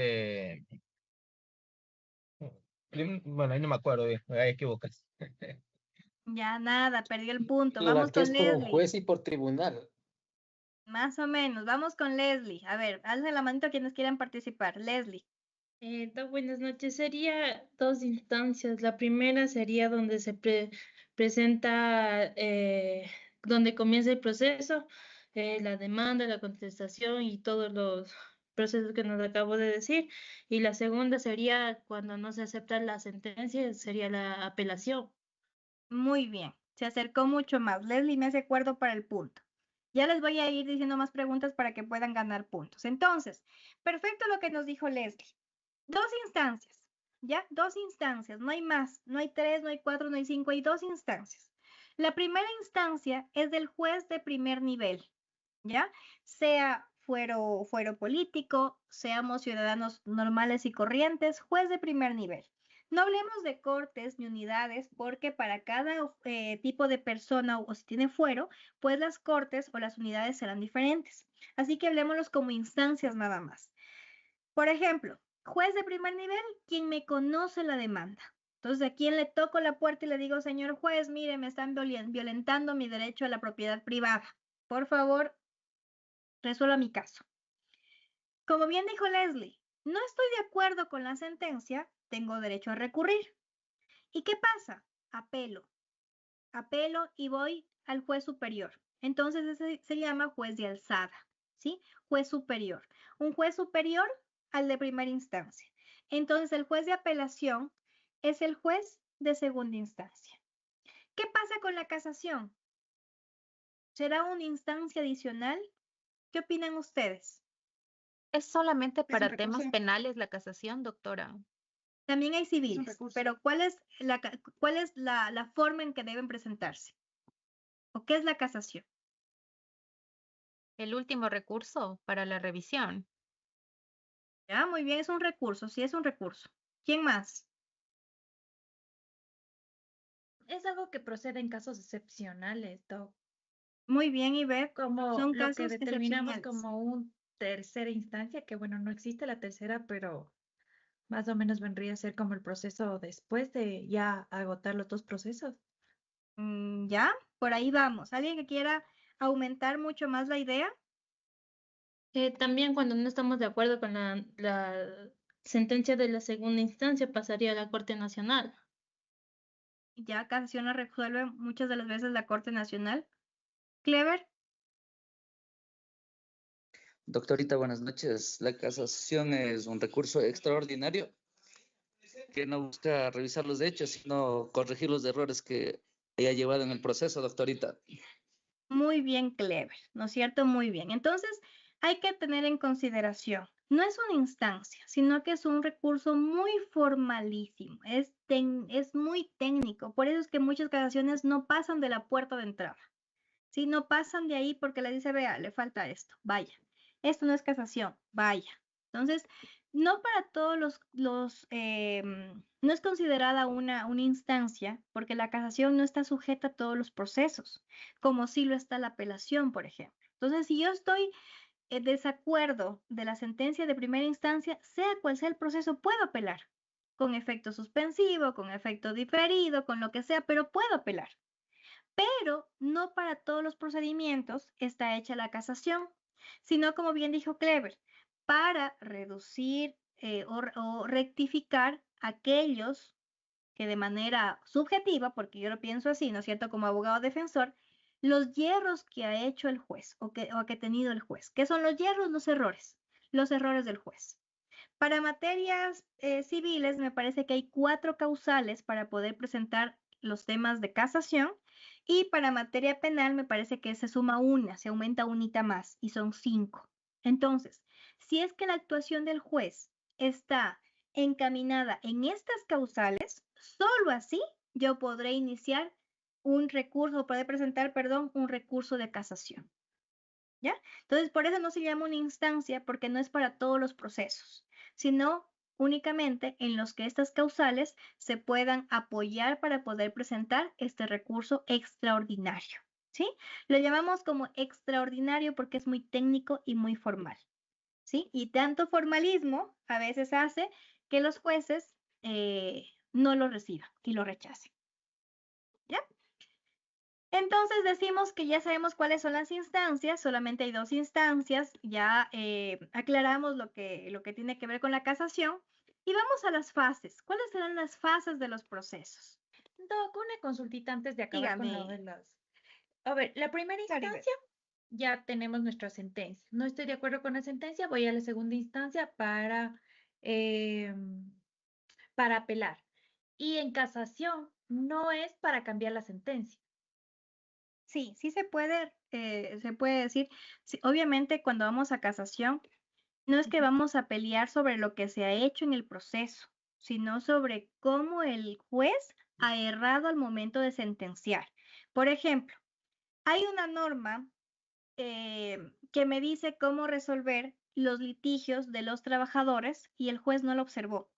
bueno, ahí no me acuerdo bien, me voy a equivocar. Ya nada, perdí el punto. La Vamos que con es por un Leslie. juez y por tribunal. Más o menos. Vamos con Leslie. A ver, alcen la manito quienes quieran participar. Leslie. Doc, buenas noches. Sería 2 instancias. La primera sería donde se presenta, donde comienza el proceso, la demanda, la contestación y todos los procesos que nos acabo de decir. Y la segunda sería cuando no se acepta la sentencia, sería la apelación. Muy bien. Se acercó mucho más. Leslie me hace acuerdo para el punto. Ya les voy a ir diciendo más preguntas para que puedan ganar puntos. Entonces, perfecto lo que nos dijo Leslie. 2 instancias, ¿ya? 2 instancias, no hay más, no hay 3, no hay 4, no hay 5, hay 2 instancias. La primera instancia es del juez de primer nivel, ¿ya? Sea fuero político, seamos ciudadanos normales y corrientes, juez de primer nivel. No hablemos de cortes ni unidades porque para cada tipo de persona o si tiene fuero, pues las cortes o las unidades serán diferentes. Así que hablemoslos como instancias nada más. Por ejemplo, juez de primer nivel, quien me conoce la demanda. Entonces, ¿a quién le toco la puerta y le digo, señor juez, mire, me están violentando mi derecho a la propiedad privada? Por favor, resuelva mi caso. Como bien dijo Leslie, no estoy de acuerdo con la sentencia, tengo derecho a recurrir. ¿Y qué pasa? Apelo. Apelo y voy al juez superior. Entonces, ese se llama juez de alzada, ¿sí? Juez superior. Un juez superior al de primera instancia. Entonces, el juez de apelación es el juez de segunda instancia. ¿Qué pasa con la casación? ¿Será una instancia adicional? ¿Qué opinan ustedes? ¿Es solamente Es un para recurso. temas penales la casación, doctora? También hay civiles, recurso. pero ¿cuál es la forma en que deben presentarse? ¿O qué es la casación? El último recurso para la revisión. Ya, muy bien, es un recurso, sí es un recurso. ¿Quién más? Es algo que procede en casos excepcionales, doc. Muy bien, Ivette. Como Son lo que casos determinamos excepcionales. como un tercera instancia, que bueno, no existe la tercera, pero más o menos vendría a ser como el proceso después de ya agotar los 2 procesos. ¿Ya? Por ahí vamos. ¿Alguien que quiera aumentar mucho más la idea? También cuando no estamos de acuerdo con la sentencia de la segunda instancia, pasaría a la Corte Nacional. Ya casación la resuelve muchas de las veces la Corte Nacional. Clever, Doctorita, buenas noches. La casación es un recurso extraordinario que no busca revisar los hechos, sino corregir los errores que haya llevado en el proceso, doctorita. Muy bien, Clever, ¿no es cierto? Muy bien. Entonces, hay que tener en consideración, no es una instancia, sino que es un recurso muy formalísimo, es muy técnico. Por eso es que muchas casaciones no pasan de la puerta de entrada. ¿Sí? No pasan de ahí porque le dice, vea, le falta esto, vaya. Esto no es casación, vaya. Entonces, no para todos no es considerada una instancia porque la casación no está sujeta a todos los procesos, como sí lo está la apelación, por ejemplo. Entonces, si yo estoy en desacuerdo de la sentencia de primera instancia, sea cual sea el proceso, puedo apelar con efecto suspensivo, con efecto diferido, con lo que sea, pero puedo apelar. Pero no para todos los procedimientos está hecha la casación, sino como bien dijo Clever, para reducir o rectificar aquellos que de manera subjetiva, porque yo lo pienso así, ¿no es cierto? Como abogado defensor, los hierros que ha hecho el juez o que ha tenido el juez. ¿Qué son los hierros? Los errores del juez. Para materias civiles, me parece que hay 4 causales para poder presentar los temas de casación y para materia penal me parece que se suma una, se aumenta unita más y son 5. Entonces, si es que la actuación del juez está encaminada en estas causales, solo así yo podré iniciar un recurso, podré presentar, perdón, un recurso de casación. ¿Ya? Entonces, por eso no se llama una instancia, porque no es para todos los procesos, sino únicamente en los que estas causales se puedan apoyar para poder presentar este recurso extraordinario, ¿sí? Lo llamamos como extraordinario porque es muy técnico y muy formal, ¿sí? Y tanto formalismo a veces hace que los jueces no lo reciban y lo rechacen, ¿ya? Entonces decimos que ya sabemos cuáles son las instancias, solamente hay 2 instancias, ya aclaramos lo que tiene que ver con la casación y vamos a las fases. ¿Cuáles serán las fases de los procesos? Doc, una consultita antes de acabar con lo Dígame, de las... A ver, la primera Claribel. instancia, ya tenemos nuestra sentencia. No estoy de acuerdo con la sentencia, voy a la segunda instancia para apelar. Y en casación no es para cambiar la sentencia. Sí, sí se puede decir, sí, obviamente cuando vamos a casación, no es que vamos a pelear sobre lo que se ha hecho en el proceso, sino sobre cómo el juez ha errado al momento de sentenciar. Por ejemplo, hay una norma que me dice cómo resolver los litigios de los trabajadores y el juez no lo observó,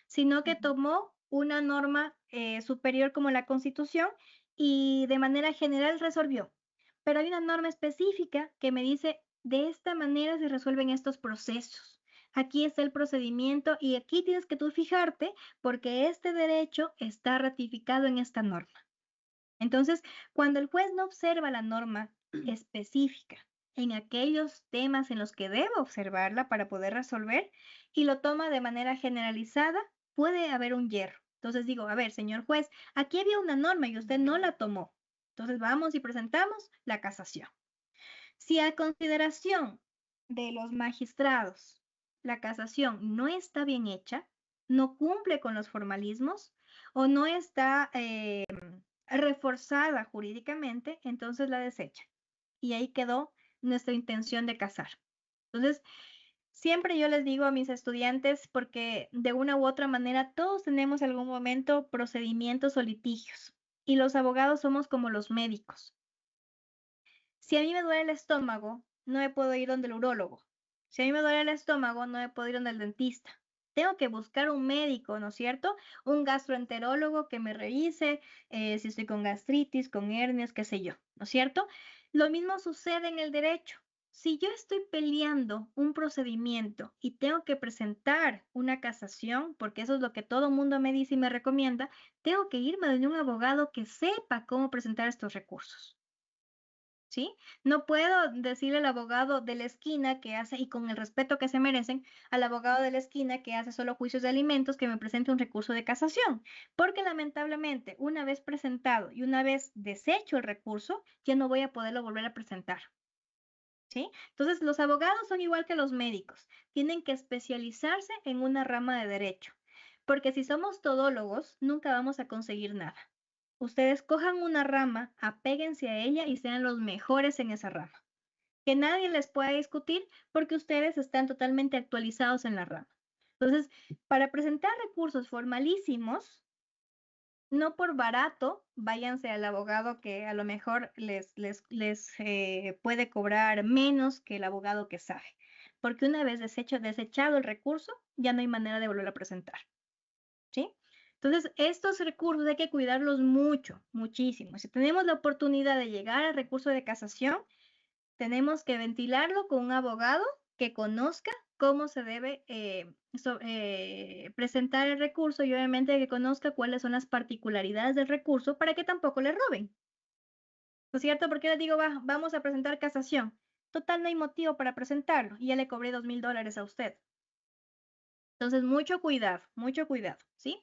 sino que tomó una norma superior como la Constitución y de manera general resolvió. Pero hay una norma específica que me dice, de esta manera se resuelven estos procesos. Aquí está el procedimiento y aquí tienes que tú fijarte porque este derecho está ratificado en esta norma. Entonces, cuando el juez no observa la norma específica en aquellos temas en los que debe observarla para poder resolver y lo toma de manera generalizada, puede haber un hierro. Entonces digo, a ver, señor juez, aquí había una norma y usted no la tomó. Entonces vamos y presentamos la casación. Si a consideración de los magistrados la casación no está bien hecha, no cumple con los formalismos o no está reforzada jurídicamente, entonces la desecha. Y ahí quedó nuestra intención de casar. Entonces, siempre yo les digo a mis estudiantes, porque de una u otra manera todos tenemos en algún momento procedimientos o litigios, y los abogados somos como los médicos. Si a mí me duele el estómago, no me puedo ir donde el urólogo. Si a mí me duele el estómago, no me puedo ir donde el dentista. Tengo que buscar un médico, ¿no es cierto? Un gastroenterólogo que me revise si estoy con gastritis, con hernias, qué sé yo, ¿no es cierto? Lo mismo sucede en el derecho. Si yo estoy peleando un procedimiento y tengo que presentar una casación, porque eso es lo que todo mundo me dice y me recomienda, tengo que irme de un abogado que sepa cómo presentar estos recursos. ¿Sí? No puedo decirle al abogado de la esquina que hace, y con el respeto que se merecen, al abogado de la esquina que hace solo juicios de alimentos que me presente un recurso de casación, porque lamentablemente una vez presentado y una vez deshecho el recurso, ya no voy a poderlo volver a presentar. ¿sí? Entonces, los abogados son igual que los médicos, tienen que especializarse en una rama de derecho, porque si somos todólogos, nunca vamos a conseguir nada. Ustedes cojan una rama, apéguense a ella y sean los mejores en esa rama. Que nadie les pueda discutir porque ustedes están totalmente actualizados en la rama. Entonces, para presentar recursos formalísimos, no por barato, váyanse al abogado que a lo mejor les puede cobrar menos que el abogado que sabe, porque una vez desechado el recurso, ya no hay manera de volverlo a presentar, ¿sí? Entonces, estos recursos hay que cuidarlos mucho, muchísimo. Si tenemos la oportunidad de llegar al recurso de casación, tenemos que ventilarlo con un abogado que conozca cómo se debe presentar el recurso y obviamente que conozca cuáles son las particularidades del recurso para que tampoco le roben. ¿No es cierto? Porque les digo, vamos a presentar casación. Total, no hay motivo para presentarlo y ya le cobré $2,000 a usted. Entonces, mucho cuidado, ¿sí?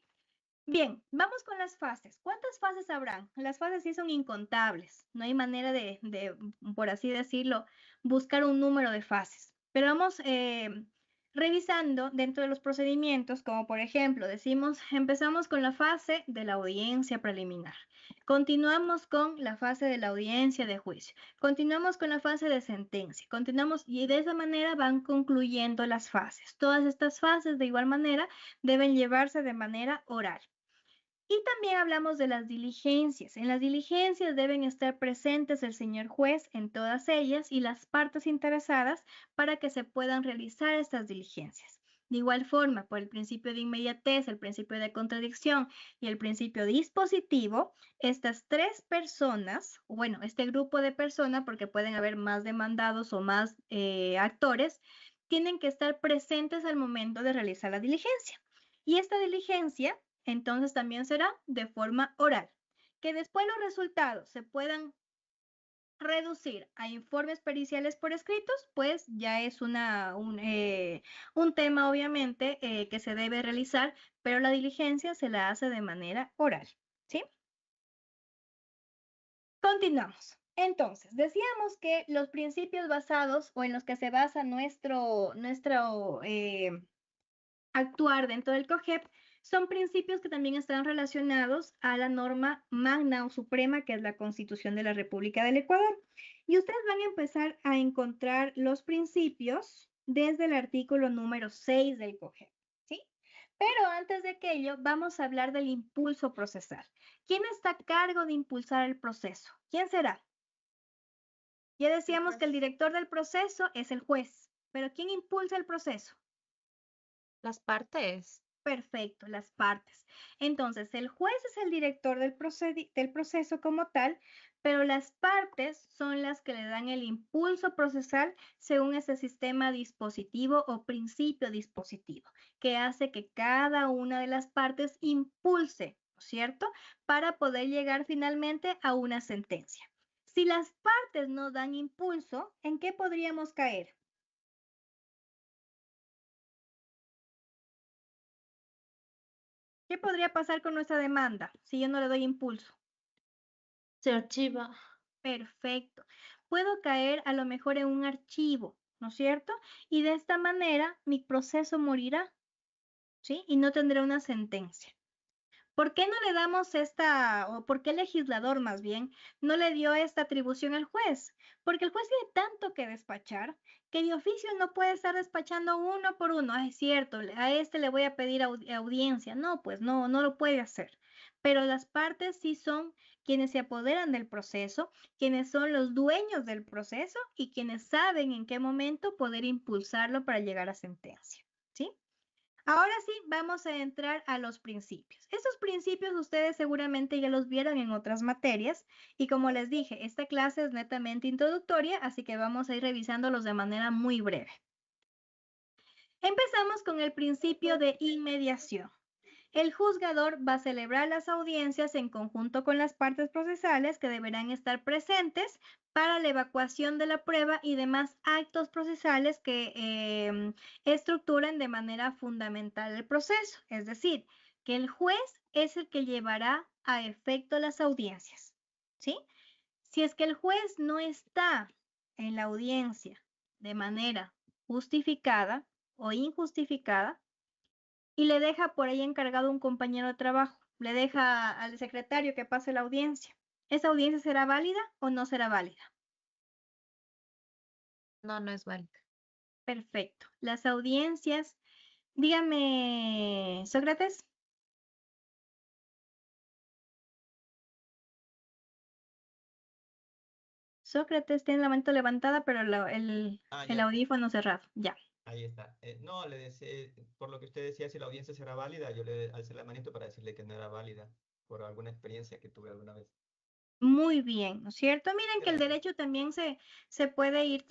Bien, vamos con las fases. ¿Cuántas fases habrán? Las fases sí son incontables. No hay manera de, por así decirlo, buscar un número de fases. Pero vamos revisando dentro de los procedimientos, como por ejemplo, empezamos con la fase de la audiencia preliminar. Continuamos con la fase de la audiencia de juicio. Continuamos con la fase de sentencia. Continuamos y de esa manera van concluyendo las fases. Todas estas fases de igual manera deben llevarse de manera oral. Y también hablamos de las diligencias. En las diligencias deben estar presentes el señor juez en todas ellas y las partes interesadas para que se puedan realizar estas diligencias. De igual forma, por el principio de inmediatez, el principio de contradicción y el principio dispositivo, estas tres personas, bueno, este grupo de personas, porque pueden haber más demandados o más actores, tienen que estar presentes al momento de realizar la diligencia. Y esta diligencia entonces también será de forma oral. Que después los resultados se puedan reducir a informes periciales por escritos, pues ya es un tema obviamente que se debe realizar, pero la diligencia se la hace de manera oral, ¿sí? Continuamos. Entonces, decíamos que los principios basados o en los que se basa nuestro actuar dentro del COGEP son principios que también están relacionados a la norma magna o suprema, que es la Constitución de la República del Ecuador. Y ustedes van a empezar a encontrar los principios desde el artículo número 6 del COGEP, ¿sí? Pero antes de aquello, vamos a hablar del impulso procesal. ¿Quién está a cargo de impulsar el proceso? ¿Quién será? Ya decíamos que el director del proceso es el juez, pero ¿quién impulsa el proceso? Las partes. Perfecto, las partes. Entonces, el juez es el director del proceso como tal, pero las partes son las que le dan el impulso procesal según ese sistema dispositivo o principio dispositivo, que hace que cada una de las partes impulse, ¿no es cierto?, para poder llegar finalmente a una sentencia. Si las partes no dan impulso, ¿en qué podríamos caer? ¿Qué podría pasar con nuestra demanda si yo no le doy impulso? Se archiva. Perfecto. Puedo caer a lo mejor en un archivo, ¿no es cierto? Y de esta manera mi proceso morirá, ¿sí? Y no tendré una sentencia. ¿Por qué no le damos o por qué el legislador más bien no le dio esta atribución al juez? Porque el juez tiene tanto que despachar que de oficio no puede estar despachando uno por uno. Ah, es cierto, a este le voy a pedir audiencia. No, pues no lo puede hacer. Pero las partes sí son quienes se apoderan del proceso, quienes son los dueños del proceso y quienes saben en qué momento poder impulsarlo para llegar a sentencia, ¿sí? Ahora sí, vamos a entrar a los principios. Estos principios ustedes seguramente ya los vieron en otras materias y como les dije, esta clase es netamente introductoria, así que vamos a ir revisándolos de manera muy breve. Empezamos con el principio de inmediación. El juzgador va a celebrar las audiencias en conjunto con las partes procesales que deberán estar presentes para la evacuación de la prueba y demás actos procesales que estructuran de manera fundamental el proceso. Es decir, que el juez es el que llevará a efecto las audiencias, ¿sí? Si es que el juez no está en la audiencia de manera justificada o injustificada y le deja por ahí encargado un compañero de trabajo, le deja al secretario que pase la audiencia, ¿esa audiencia será válida o no será válida? No, no es válida. Perfecto. Las audiencias, dígame, Sócrates. Sócrates tiene la mano levantada, pero el Ya, audífono cerrado. Ya. ahí está. No, le decía, por lo que usted decía, si la audiencia será válida, yo le alcé la manito para decirle que no era válida por alguna experiencia que tuve alguna vez. Muy bien, ¿no es cierto? Miren que el Gracias. derecho también se puede ir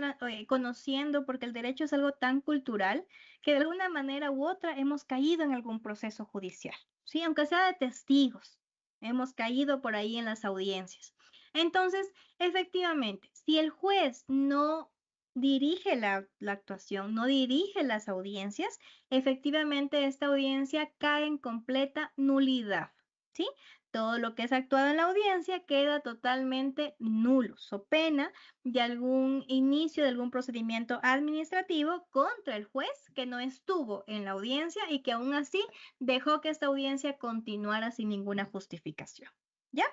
conociendo porque el derecho es algo tan cultural que de alguna manera u otra hemos caído en algún proceso judicial, ¿sí? Aunque sea de testigos, hemos caído por ahí en las audiencias. Entonces, efectivamente, si el juez no dirige la actuación, no dirige las audiencias, efectivamente esta audiencia cae en completa nulidad, ¿sí? Todo lo que es actuado en la audiencia queda totalmente nulo, so pena de algún inicio de algún procedimiento administrativo contra el juez que no estuvo en la audiencia y que aún así dejó que esta audiencia continuara sin ninguna justificación. ¿Ya?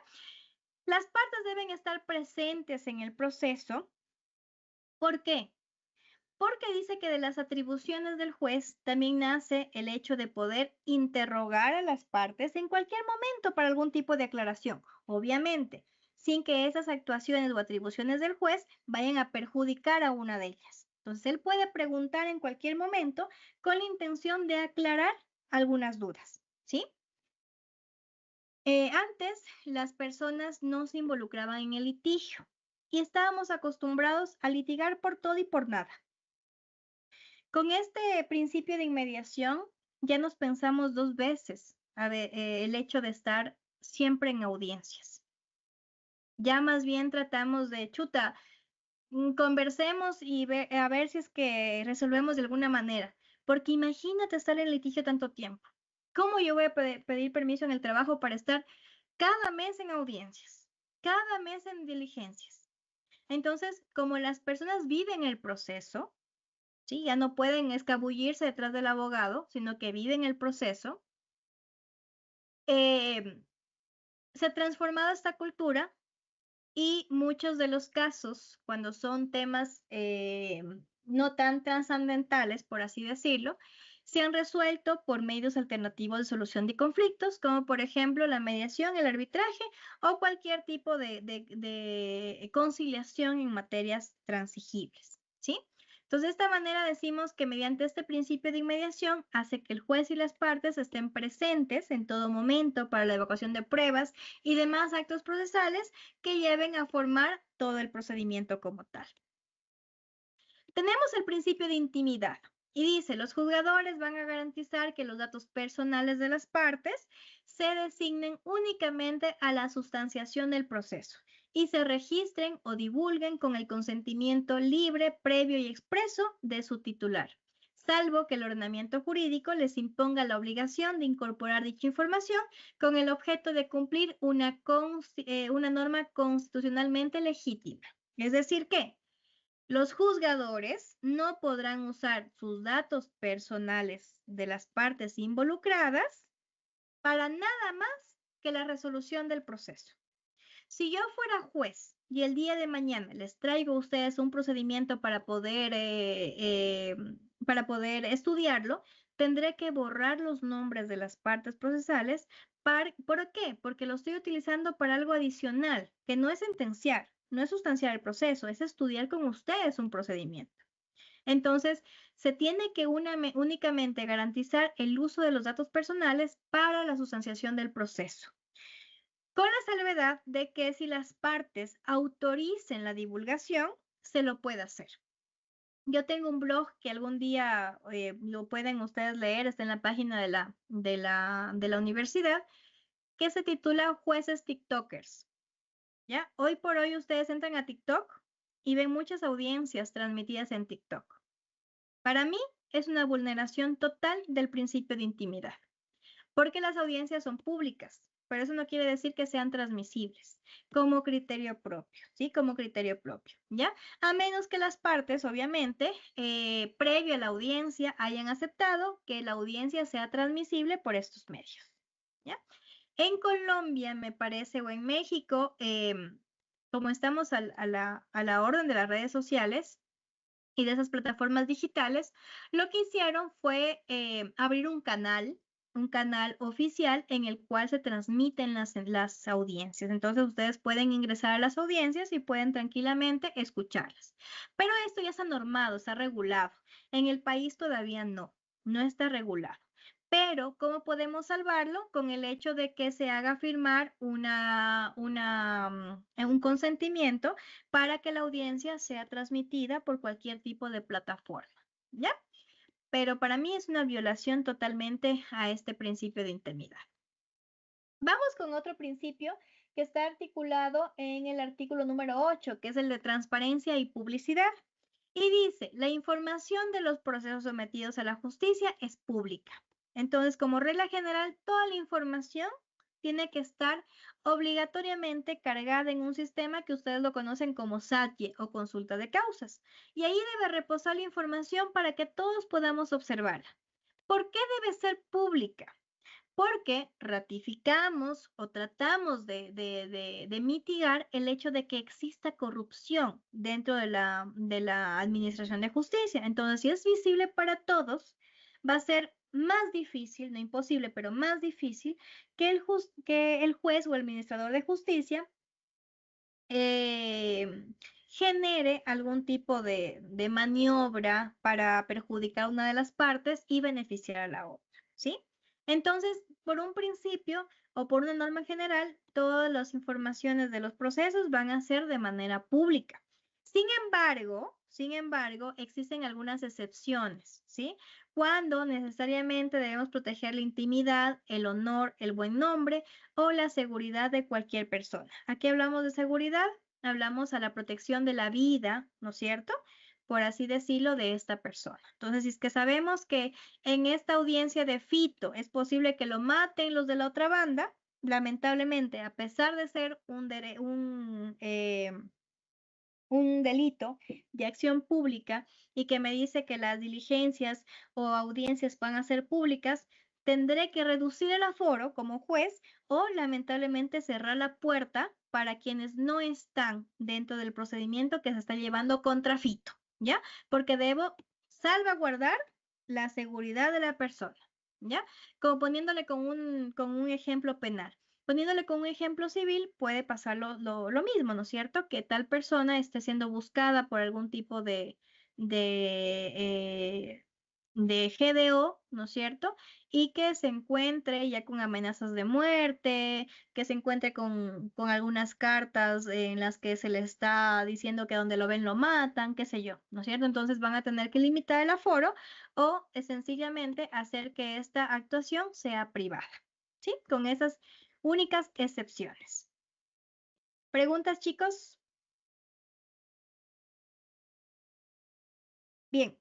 Las partes deben estar presentes en el proceso. ¿Por qué? Porque dice que de las atribuciones del juez también nace el hecho de poder interrogar a las partes en cualquier momento para algún tipo de aclaración, obviamente, sin que esas actuaciones o atribuciones del juez vayan a perjudicar a una de ellas. Entonces, él puede preguntar en cualquier momento con la intención de aclarar algunas dudas, ¿sí? Antes, las personas no se involucraban en el litigio y estábamos acostumbrados a litigar por todo y por nada. Con este principio de inmediación, ya nos pensamos dos veces el hecho de estar siempre en audiencias. Ya más bien tratamos de, conversemos y a ver si es que resolvemos de alguna manera. Porque imagínate estar en litigio tanto tiempo. ¿Cómo yo voy a pedir permiso en el trabajo para estar cada mes en audiencias, cada mes en diligencias? Entonces, como las personas viven el proceso, ¿sí? Ya no pueden escabullirse detrás del abogado, sino que viven el proceso. Se ha transformado esta cultura y muchos de los casos, cuando son temas no tan trascendentales, por así decirlo, se han resuelto por medios alternativos de solución de conflictos, como por ejemplo la mediación, el arbitraje o cualquier tipo de conciliación en materias transigibles, ¿sí? Entonces, de esta manera decimos que mediante este principio de inmediación hace que el juez y las partes estén presentes en todo momento para la evacuación de pruebas y demás actos procesales que lleven a formar todo el procedimiento como tal. Tenemos el principio de intimidad y dice, los juzgadores van a garantizar que los datos personales de las partes se designen únicamente a la sustanciación del proceso y se registren o divulguen con el consentimiento libre, previo y expreso de su titular, salvo que el ordenamiento jurídico les imponga la obligación de incorporar dicha información con el objeto de cumplir una norma constitucionalmente legítima. Es decir, que los juzgadores no podrán usar sus datos personales de las partes involucradas para nada más que la resolución del proceso. Si yo fuera juez y el día de mañana les traigo a ustedes un procedimiento para poder estudiarlo, tendré que borrar los nombres de las partes procesales. ¿Por qué? Porque lo estoy utilizando para algo adicional, que no es sentenciar, no es sustanciar el proceso, es estudiar con ustedes un procedimiento. Entonces, se tiene que únicamente garantizar el uso de los datos personales para la sustanciación del proceso, con la salvedad de que si las partes autoricen la divulgación, se lo puede hacer. Yo tengo un blog que algún día lo pueden ustedes leer, está en la página de la universidad, que se titula Jueces TikTokers. ¿Ya? Hoy por hoy ustedes entran a TikTok y ven muchas audiencias transmitidas en TikTok. Para mí es una vulneración total del principio de intimidad, porque las audiencias son públicas pero eso no quiere decir que sean transmisibles como criterio propio, ¿sí? Como criterio propio, ¿ya? A menos que las partes, obviamente, previo a la audiencia, hayan aceptado que la audiencia sea transmisible por estos medios, ¿ya? En Colombia, me parece, o en México, como estamos a la orden de las redes sociales y de esas plataformas digitales, lo que hicieron fue abrir un canal oficial en el cual se transmiten las audiencias. Entonces ustedes pueden ingresar a las audiencias y pueden tranquilamente escucharlas. Pero esto ya está normado, está regulado. En el país todavía no está regulado. Pero, ¿cómo podemos salvarlo? Con el hecho de que se haga firmar un consentimiento para que la audiencia sea transmitida por cualquier tipo de plataforma, ¿ya? Pero para mí es una violación totalmente a este principio de intimidad. Vamos con otro principio que está articulado en el artículo número 8, que es el de transparencia y publicidad. Y dice, la información de los procesos sometidos a la justicia es pública. Entonces, como regla general, toda la información tiene que estar obligatoriamente cargada en un sistema que ustedes lo conocen como SATIE o consulta de causas. Y ahí debe reposar la información para que todos podamos observarla. ¿Por qué debe ser pública? Porque ratificamos o tratamos de mitigar el hecho de que exista corrupción dentro de la administración de justicia. Entonces, si es visible para todos, va a ser más difícil, no imposible, pero más difícil que el juez o el administrador de justicia genere algún tipo de maniobra para perjudicar a una de las partes y beneficiar a la otra, ¿sí? Entonces, por un principio o por una norma general, todas las informaciones de los procesos van a ser de manera pública. Sin embargo, existen algunas excepciones, ¿sí? Cuando necesariamente debemos proteger la intimidad, el honor, el buen nombre o la seguridad de cualquier persona. Aquí hablamos de seguridad, hablamos a la protección de la vida, ¿no es cierto? Por así decirlo, de esta persona. Entonces, si es que sabemos que en esta audiencia de Fito es posible que lo maten los de la otra banda, lamentablemente, a pesar de ser un delito de acción pública y que me dice que las diligencias o audiencias van a ser públicas, tendré que reducir el aforo como juez o lamentablemente cerrar la puerta para quienes no están dentro del procedimiento que se está llevando contra Fito, ¿ya? Porque debo salvaguardar la seguridad de la persona, ¿ya? Como poniéndole con un ejemplo penal. Poniéndole con un ejemplo civil, puede pasar lo mismo, ¿no es cierto? Que tal persona esté siendo buscada por algún tipo de, de GDO, ¿no es cierto? Y que se encuentre ya con amenazas de muerte, que se encuentre con algunas cartas en las que se le está diciendo que donde lo ven lo matan, qué sé yo, ¿no es cierto? Entonces van a tener que limitar el aforo o sencillamente hacer que esta actuación sea privada, ¿sí? Con esas únicas excepciones. ¿Preguntas, chicos? Bien,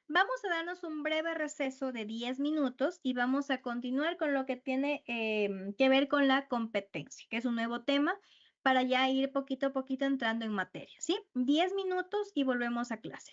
vamos a darnos un breve receso de 10 minutos y vamos a continuar con lo que tiene que ver con la competencia, que es un nuevo tema para ya ir poquito a poquito entrando en materia, ¿sí? 10 minutos y volvemos a clase.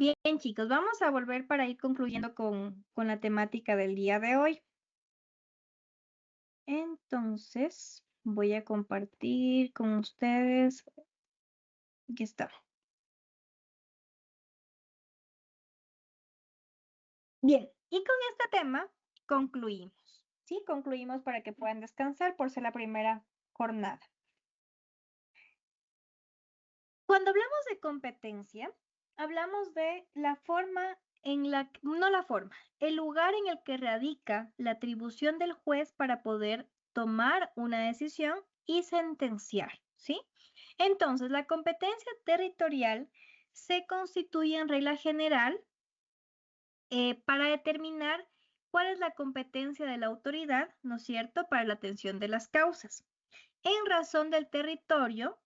Bien, chicos, vamos a volver para ir concluyendo con la temática del día de hoy. Entonces, voy a compartir con ustedes. Aquí está. Bien, y con este tema concluimos, ¿sí? Concluimos para que puedan descansar por ser la primera jornada. Cuando hablamos de competencia, hablamos de la forma el lugar en el que radica la atribución del juez para poder tomar una decisión y sentenciar, ¿sí? Entonces, la competencia territorial se constituye en regla general para determinar cuál es la competencia de la autoridad, ¿no es cierto?, para la atención de las causas. En razón del territorio,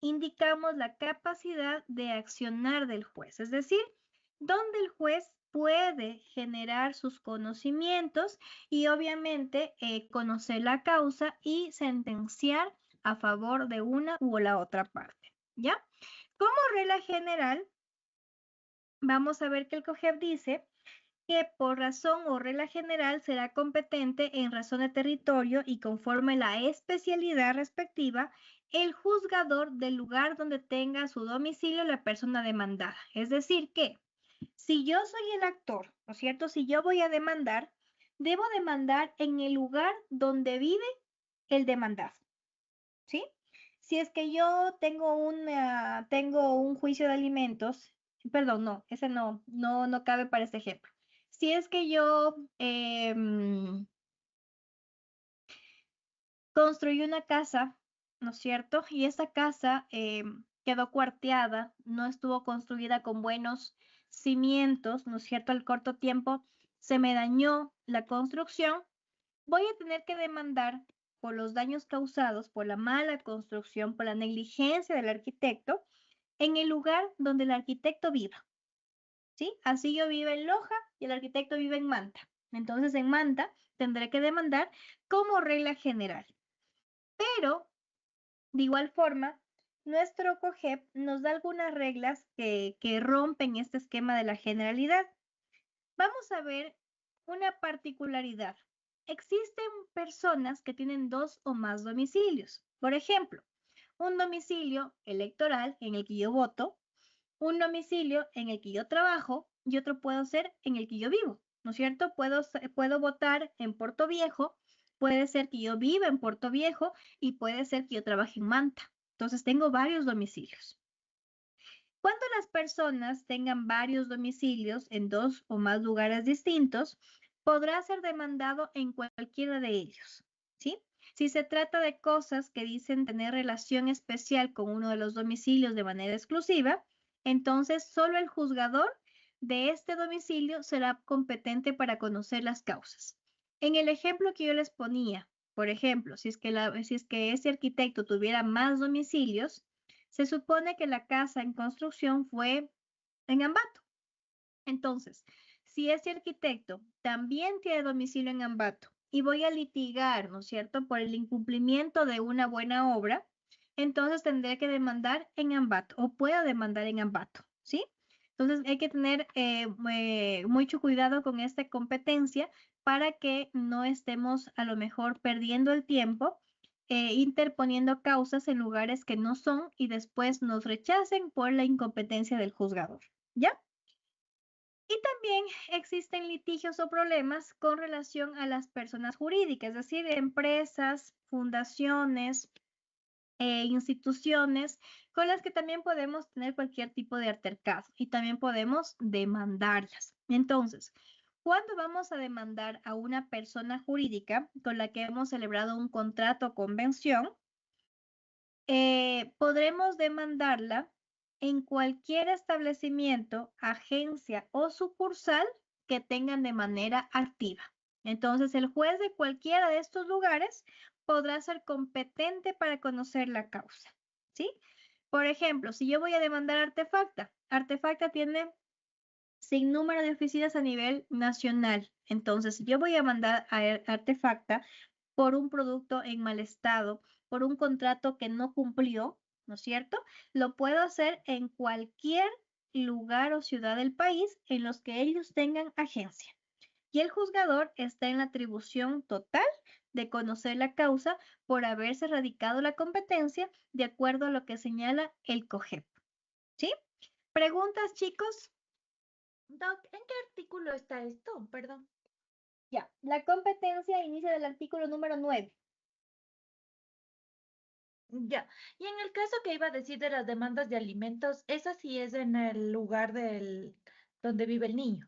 indicamos la capacidad de accionar del juez, es decir, donde el juez puede generar sus conocimientos y obviamente conocer la causa y sentenciar a favor de una u la otra parte, ¿ya? Como regla general, vamos a ver que el COGEP dice que por razón o regla general será competente en razón de territorio y conforme la especialidad respectiva, el juzgador del lugar donde tenga su domicilio la persona demandada. Es decir que si yo soy el actor, ¿no es cierto? Si yo voy a demandar, debo demandar en el lugar donde vive el demandado, ¿sí? Si es que yo tengo un juicio de alimentos, perdón, no, ese no cabe para este ejemplo. Si es que yo construí una casa, ¿no es cierto? Y esa casa quedó cuarteada, no estuvo construida con buenos cimientos, ¿no es cierto? Al corto tiempo se me dañó la construcción, voy a tener que demandar por los daños causados por la mala construcción, por la negligencia del arquitecto, en el lugar donde el arquitecto viva, ¿sí? Así yo vivo en Loja y el arquitecto vive en Manta. Entonces en Manta tendré que demandar como regla general. Pero, de igual forma, nuestro COGEP nos da algunas reglas que rompen este esquema de la generalidad. Vamos a ver una particularidad. Existen personas que tienen 2 o más domicilios. Por ejemplo, un domicilio electoral en el que yo voto, un domicilio en el que yo trabajo y otro puedo ser en el que yo vivo, ¿no es cierto? Puedo votar en Puerto Viejo, puede ser que yo viva en Puerto Viejo y puede ser que yo trabaje en Manta. Entonces tengo varios domicilios. Cuando las personas tengan varios domicilios en 2 o más lugares distintos, podrá ser demandado en cualquiera de ellos, ¿sí? Si se trata de cosas que dicen tener relación especial con uno de los domicilios de manera exclusiva, entonces solo el juzgador de este domicilio será competente para conocer las causas. En el ejemplo que yo les ponía, por ejemplo, si es que ese arquitecto tuviera más domicilios, se supone que la casa en construcción fue en Ambato. Entonces, si ese arquitecto también tiene domicilio en Ambato y voy a litigar, ¿no es cierto?, por el incumplimiento de una buena obra, entonces tendré que demandar en Ambato o puedo demandar en Ambato, ¿sí? Entonces hay que tener mucho cuidado con esta competencia para que no estemos a lo mejor perdiendo el tiempo interponiendo causas en lugares que no son y después nos rechacen por la incompetencia del juzgador, ¿ya? Y también existen litigios o problemas con relación a las personas jurídicas, es decir, empresas, fundaciones, instituciones con las que también podemos tener cualquier tipo de altercado y también podemos demandarlas. Entonces, ¿cuándo vamos a demandar a una persona jurídica con la que hemos celebrado un contrato o convención? Podremos demandarla en cualquier establecimiento, agencia o sucursal que tengan de manera activa. Entonces, el juez de cualquiera de estos lugares podrá ser competente para conocer la causa, ¿sí? Por ejemplo, si yo voy a demandar a Artefacta, Artefacta tiene sin número de oficinas a nivel nacional. Entonces, si yo voy a mandar a Artefacta por un producto en mal estado, por un contrato que no cumplió, ¿no es cierto? Lo puedo hacer en cualquier lugar o ciudad del país en los que ellos tengan agencia. Y el juzgador está en la atribución total de conocer la causa por haberse radicado la competencia de acuerdo a lo que señala el COGEP. ¿Sí? ¿Preguntas, chicos? Doc, ¿en qué artículo está esto? Perdón. Ya, la competencia inicia del artículo número 9. Ya. Y en el caso que iba a decir de las demandas de alimentos, esa sí es en el lugar donde vive el niño.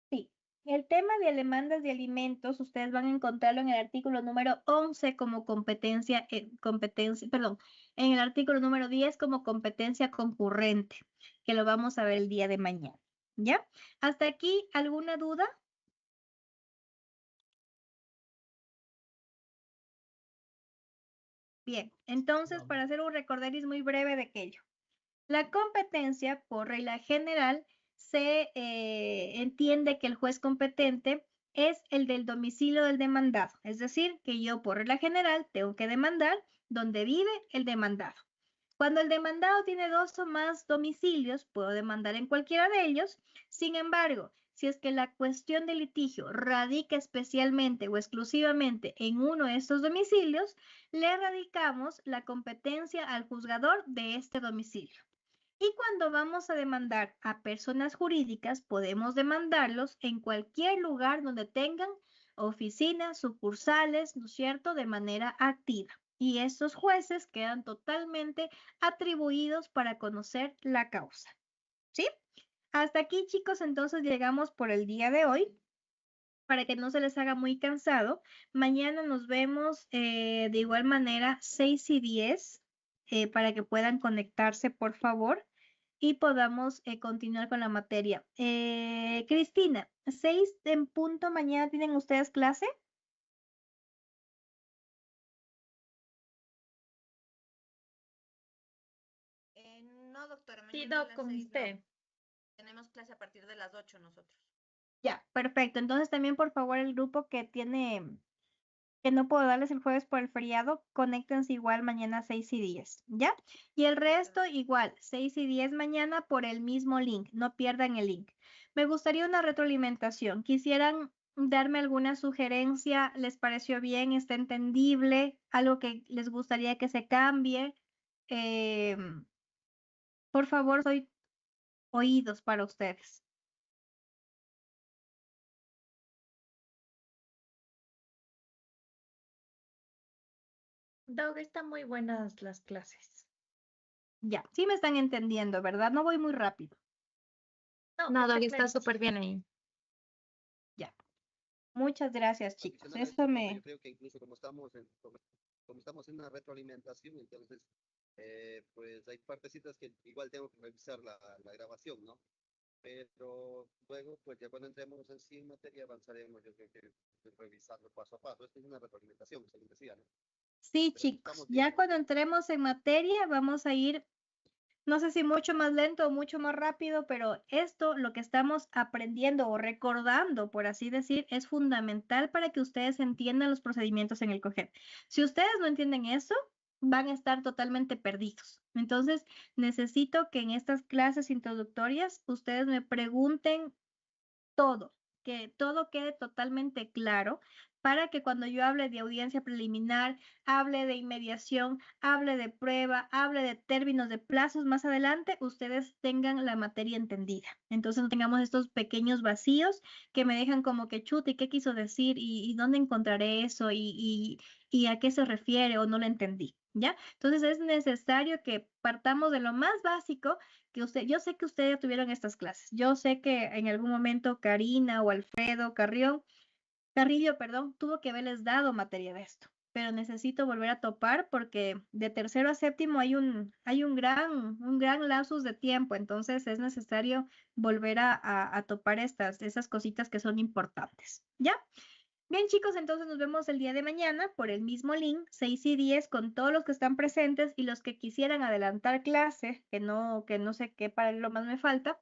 Sí, el tema de demandas de alimentos, ustedes van a encontrarlo en el artículo número 11 como competencia, perdón, en el artículo número 10 como competencia concurrente, que lo vamos a ver el día de mañana. ¿Ya? ¿Hasta aquí alguna duda? Bien, entonces No. para hacer un recorderis muy breve de aquello. La competencia, por regla general, se entiende que el juez competente es el del domicilio del demandado. Es decir, que yo por regla general tengo que demandar donde vive el demandado. Cuando el demandado tiene 2 o más domicilios, puedo demandar en cualquiera de ellos. Sin embargo, si es que la cuestión del litigio radica especialmente o exclusivamente en uno de estos domicilios, le radicamos la competencia al juzgador de este domicilio. Y cuando vamos a demandar a personas jurídicas, podemos demandarlos en cualquier lugar donde tengan oficinas, sucursales, ¿no es cierto?, de manera activa. Y estos jueces quedan totalmente atribuidos para conocer la causa. ¿Sí? Hasta aquí, chicos, entonces llegamos por el día de hoy. Para que no se les haga muy cansado, mañana nos vemos de igual manera 6 y 10 para que puedan conectarse, por favor, y podamos continuar con la materia. Cristina, 6 en punto, mañana tienen ustedes clase. No, doctora, Sí, mañana a Doc, las con 6 no. usted. Tenemos clase a partir de las 8 nosotros. Ya, perfecto. Entonces también, por favor, el grupo que no puedo darles el jueves por el feriado, conéctense igual mañana 6 y 10, ¿ya? Y el resto igual, 6 y 10 mañana por el mismo link, no pierdan el link. Me gustaría una retroalimentación. ¿Quisieran darme alguna sugerencia? ¿Les pareció bien? ¿Está entendible? ¿Algo que les gustaría que se cambie? Por favor, soy oídos para ustedes. Doc, están muy buenas las clases. Ya, sí me están entendiendo, ¿verdad? No voy muy rápido. No, Doc, está súper bien ahí. Ya. Muchas gracias, chicos. Adicional a Eso esto, profe, me... yo creo que incluso como estamos en una retroalimentación, entonces, pues hay partecitas que igual tengo que revisar la grabación, ¿no? Pero luego, pues ya cuando entremos en sí en materia, avanzaremos, yo creo que revisando paso a paso. Esto es una retroalimentación, se les decía, ¿no? Sí, Pero chicos, estamos bien, ya ¿no? cuando entremos en materia vamos a ir, no sé si mucho más lento o mucho más rápido, pero esto, lo que estamos aprendiendo o recordando, por así decir, es fundamental para que ustedes entiendan los procedimientos en el COGEP. Si ustedes no entienden eso, van a estar totalmente perdidos. Entonces, necesito que en estas clases introductorias ustedes me pregunten todo, que todo quede totalmente claro para que cuando yo hable de audiencia preliminar, hable de inmediación, hable de prueba, hable de términos de plazos más adelante, ustedes tengan la materia entendida. Entonces no tengamos estos pequeños vacíos que me dejan como que chute, ¿y qué quiso decir? ¿Y dónde encontraré eso? ¿Y a qué se refiere? ¿O no lo entendí? ¿Ya? Entonces es necesario que partamos de lo más básico que yo sé que ustedes tuvieron estas clases. Yo sé que en algún momento Karina o Alfredo Carrillo, perdón, tuvo que haberles dado materia de esto, pero necesito volver a topar porque de tercero a séptimo hay un gran lapsus de tiempo, entonces es necesario volver a topar esas cositas que son importantes. ¿Ya? Bien, chicos, entonces nos vemos el día de mañana por el mismo link, 6 y 10, con todos los que están presentes y los que quisieran adelantar clase, que no sé qué para lo más me falta.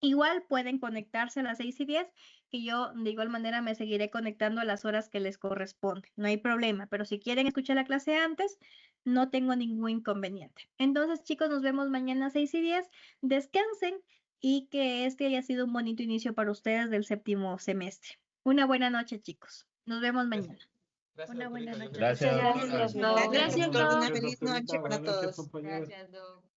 Igual pueden conectarse a las 6 y 10 y yo de igual manera me seguiré conectando a las horas que les corresponde. No hay problema, pero si quieren escuchar la clase antes, no tengo ningún inconveniente. Entonces, chicos, nos vemos mañana a 6:10. Descansen y que este haya sido un bonito inicio para ustedes del séptimo semestre. Una buena noche, chicos. Nos vemos mañana. Gracias, Una buena doctorita. noche. Gracias, Gracias, doctora. Doc. Gracias, Buenas Doc. noches, Feliz noche doctorita. para Buenas noches, todos. compañeros. Gracias, Doc.